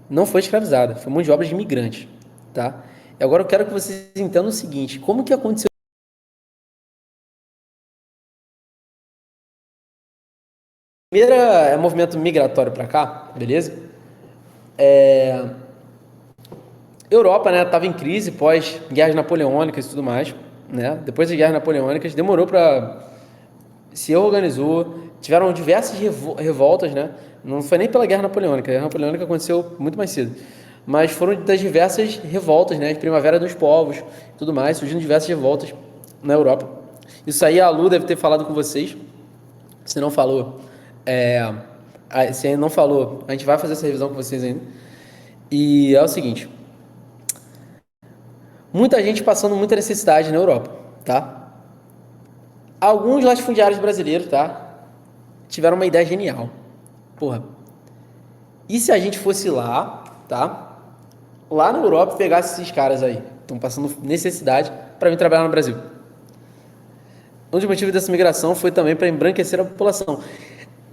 não foi escravizada, foi mão de obra de imigrantes, tá? E agora eu quero que vocês entendam o seguinte: como que aconteceu? Primeiro é movimento migratório para cá, beleza? Europa, né, estava em crise pós guerras napoleônicas e tudo mais, né? Depois das guerras napoleônicas, demorou para se organizou, tiveram diversas revoltas, né? Não foi nem pela guerra napoleônica, a guerra napoleônica aconteceu muito mais cedo, mas foram das diversas revoltas, né? Primavera dos povos, tudo mais, surgindo diversas revoltas na Europa. Isso aí a Lu deve ter falado com vocês. Se não falou, se ainda não falou, a gente vai fazer essa revisão com vocês ainda. E é o seguinte: muita gente passando muita necessidade na Europa, tá? Alguns latifundiários brasileiros, tá, tiveram uma ideia genial. Porra, e se a gente fosse lá, tá, lá na Europa, pegasse esses caras aí, estão passando necessidade, para vir trabalhar no Brasil? Um dos motivos dessa migração foi também para embranquecer a população.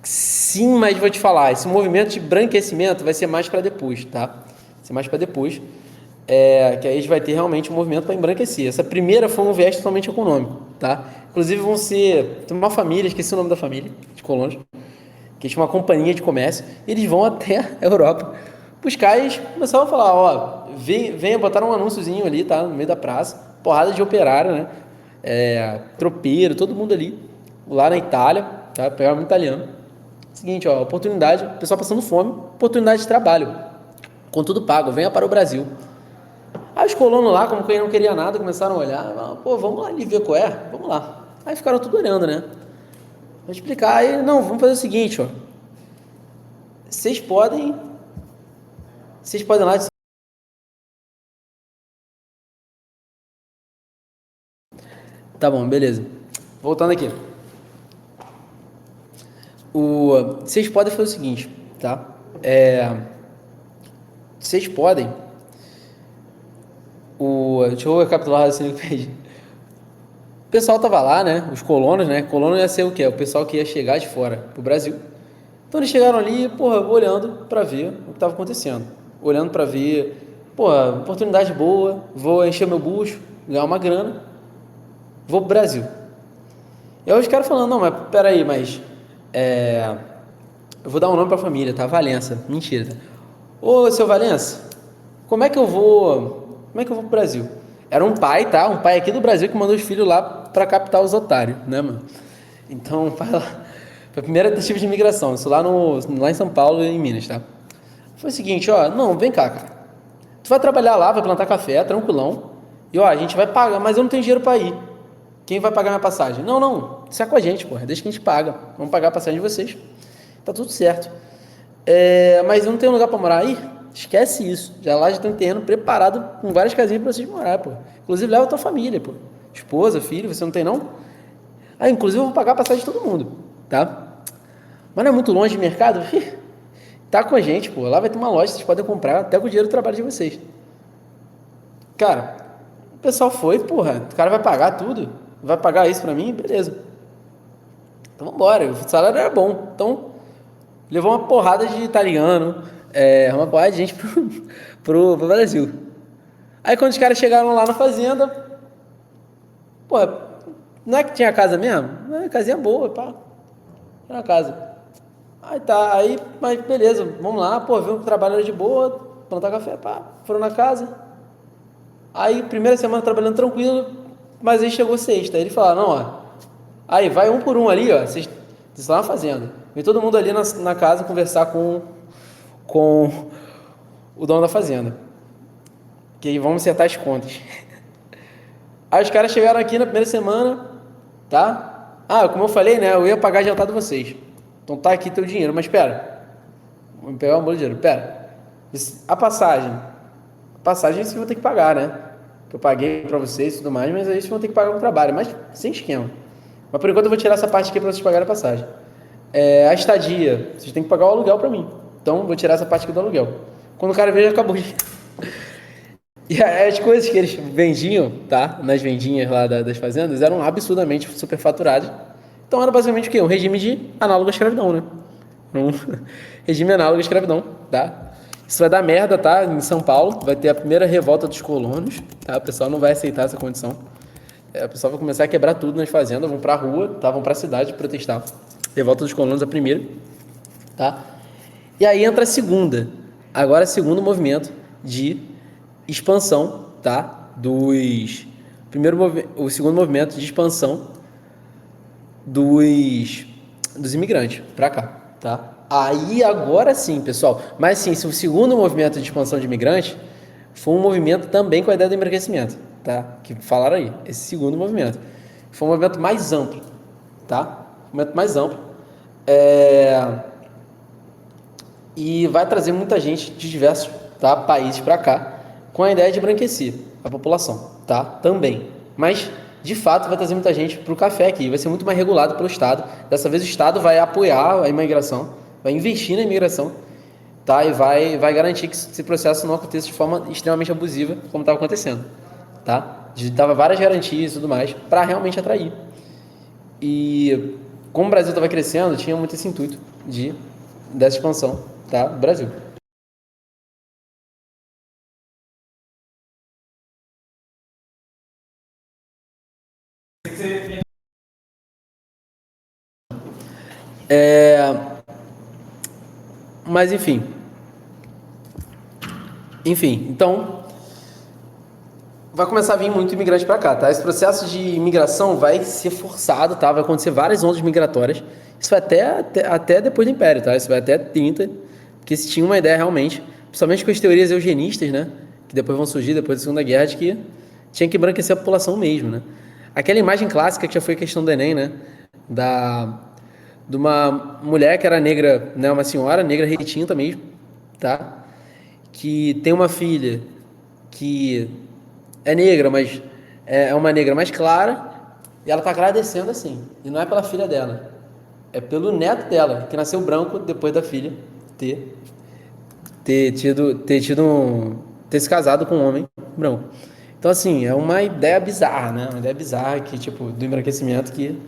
Sim, mas vou te falar, esse movimento de branquecimento vai ser mais para depois, tá? Vai ser mais para depois. Que aí a gente vai ter realmente um movimento para embranquecer. Essa primeira foi um viés totalmente econômico, tá? Inclusive tem uma família, esqueci o nome da família, de colonos, que tinha uma companhia de comércio, e eles vão até a Europa buscar e começaram a falar, ó, venha, botaram um anúnciozinho ali, tá? No meio da praça, porrada de operário, né? Tropeiro, todo mundo ali, lá na Itália, tá? Pegaram muito italiano. Seguinte, ó, oportunidade, o pessoal passando fome, oportunidade de trabalho, com tudo pago, venha para o Brasil. Aí os colonos lá, como quem não queria nada, começaram a olhar, falaram, pô, vamos lá ali ver qual é, vamos lá. Aí ficaram tudo olhando, né? Vou explicar, aí, não, vamos fazer o seguinte, ó, vocês podem lá, tá bom, beleza. Voltando aqui. Vocês podem fazer o seguinte, tá? Vocês podem. Deixa eu recapitular assim o que eu perdi. O pessoal tava lá, né? Os colonos, né? Colono ia ser o quê? O pessoal que ia chegar de fora pro Brasil. Então eles chegaram ali, porra, olhando pra ver o que tava acontecendo. Olhando pra ver, porra, oportunidade boa, vou encher meu bucho, ganhar uma grana, vou pro Brasil. E aí os caras falando, não, mas peraí, mas eu vou dar um nome pra família, tá? Valença. Mentira, tá? Ô, seu Valença, como é que eu vou pro Brasil? Era um pai, tá? Um pai aqui do Brasil que mandou os filhos lá pra captar os otários, né, mano? Então, o pai lá, foi a primeira tentativa de imigração, isso lá em São Paulo, em Minas, tá? Foi o seguinte, ó, não, vem cá, cara. Tu vai trabalhar lá, vai plantar café, tranquilão. E ó, a gente vai pagar, mas eu não tenho dinheiro pra ir. Quem vai pagar minha passagem? Não, não, isso é com a gente, porra, deixa que a gente paga. Vamos pagar a passagem de vocês. Tá tudo certo. Mas eu não tenho lugar pra morar aí? Esquece isso. Já lá já tem um terreno preparado com várias casinhas pra vocês morar, pô. Inclusive leva a tua família, pô. Esposa, filho, você não tem não? Ah, inclusive eu vou pagar a passagem de todo mundo, tá? Mas não é muito longe de mercado? Tá com a gente, pô. Lá vai ter uma loja, vocês podem comprar até com o dinheiro do trabalho de vocês. Cara, o pessoal foi, porra. O cara vai pagar tudo. Vai pagar isso pra mim? Beleza. Então vambora. O salário era bom. Então, levou uma porrada de italiano, uma porrada de gente pro Brasil. Aí quando os caras chegaram lá na fazenda, pô, não é que tinha casa mesmo? É, casinha boa, pá. Era uma casa. Aí tá, aí, mas beleza, vamos lá, pô, viu que o trabalho era de boa, plantar café, pá, foram na casa. Aí, primeira semana trabalhando tranquilo, mas aí chegou sexta. Aí ele falou, não, ó, aí vai um por um ali, ó, vocês estão na fazenda. Vem todo mundo ali na casa conversar com o dono da fazenda. Que aí vamos acertar as contas. Aí os caras chegaram aqui na primeira semana, tá? Ah, como eu falei, né? Eu ia pagar adiantado vocês. Então tá aqui teu dinheiro, mas espera. Vamos pegar um bolo de dinheiro, pera. A passagem. A passagem vocês vão ter que pagar, né? Que eu paguei pra vocês e tudo mais, mas aí vocês vão ter que pagar o trabalho, mas sem esquema. Mas por enquanto eu vou tirar essa parte aqui pra vocês pagarem a passagem. A estadia, vocês têm que pagar o aluguel pra mim. Então vou tirar essa parte aqui do aluguel. Quando o cara veio, acabou de... E as coisas que eles vendiam, tá? Nas vendinhas lá das fazendas, eram absurdamente superfaturadas. Então era basicamente o quê? Um regime de análogo à escravidão, né? Um regime análogo à escravidão, tá? Isso vai dar merda, tá? Em São Paulo, vai ter a primeira revolta dos colonos, tá? O pessoal não vai aceitar essa condição. O pessoal vai começar a quebrar tudo nas fazendas, vão pra rua, tá? Vão pra cidade protestar. Revolta dos colonos a primeira, tá? E aí entra a segunda. Agora, segundo movimento de expansão, tá? O segundo movimento de expansão dos imigrantes pra cá, tá? Aí agora sim, pessoal. Mas sim, se o segundo movimento de expansão de imigrantes foi um movimento também com a ideia do enriquecimento, tá? Que falaram aí, esse segundo movimento. Foi um movimento mais amplo, tá? Um movimento mais amplo. E vai trazer muita gente de diversos, tá, países para cá com a ideia de embranquecer a população, tá? Também. Mas, de fato, vai trazer muita gente para o café aqui. Vai ser muito mais regulado pelo Estado. Dessa vez o Estado vai apoiar a imigração, vai investir na imigração, tá? E vai garantir que esse processo não aconteça de forma extremamente abusiva, como estava acontecendo, tá? Dava várias garantias e tudo mais para realmente atrair. E como o Brasil estava crescendo, tinha muito esse intuito dessa expansão, tá? Do Brasil. Mas enfim, então vai começar a vir muito imigrante para cá, tá? Esse processo de imigração vai ser forçado, tá? Vai acontecer várias ondas migratórias. Isso vai até depois do Império, tá? Isso vai até 30, porque se tinha uma ideia realmente, principalmente com as teorias eugenistas, né? Que depois vão surgir depois da Segunda Guerra, de que tinha que embranquecer a população mesmo, né? Aquela imagem clássica que já foi questão do Enem, né? De uma mulher que era negra, né? Uma senhora negra retinta mesmo, tá? Que tem uma filha que é negra, mas é uma negra mais clara, e ela tá agradecendo assim. E não é pela filha dela, é pelo neto dela, que nasceu branco depois da filha ter, ter se casado com um homem branco. Então, assim, é uma ideia bizarra, né? Uma ideia bizarra que, tipo, do embranquecimento que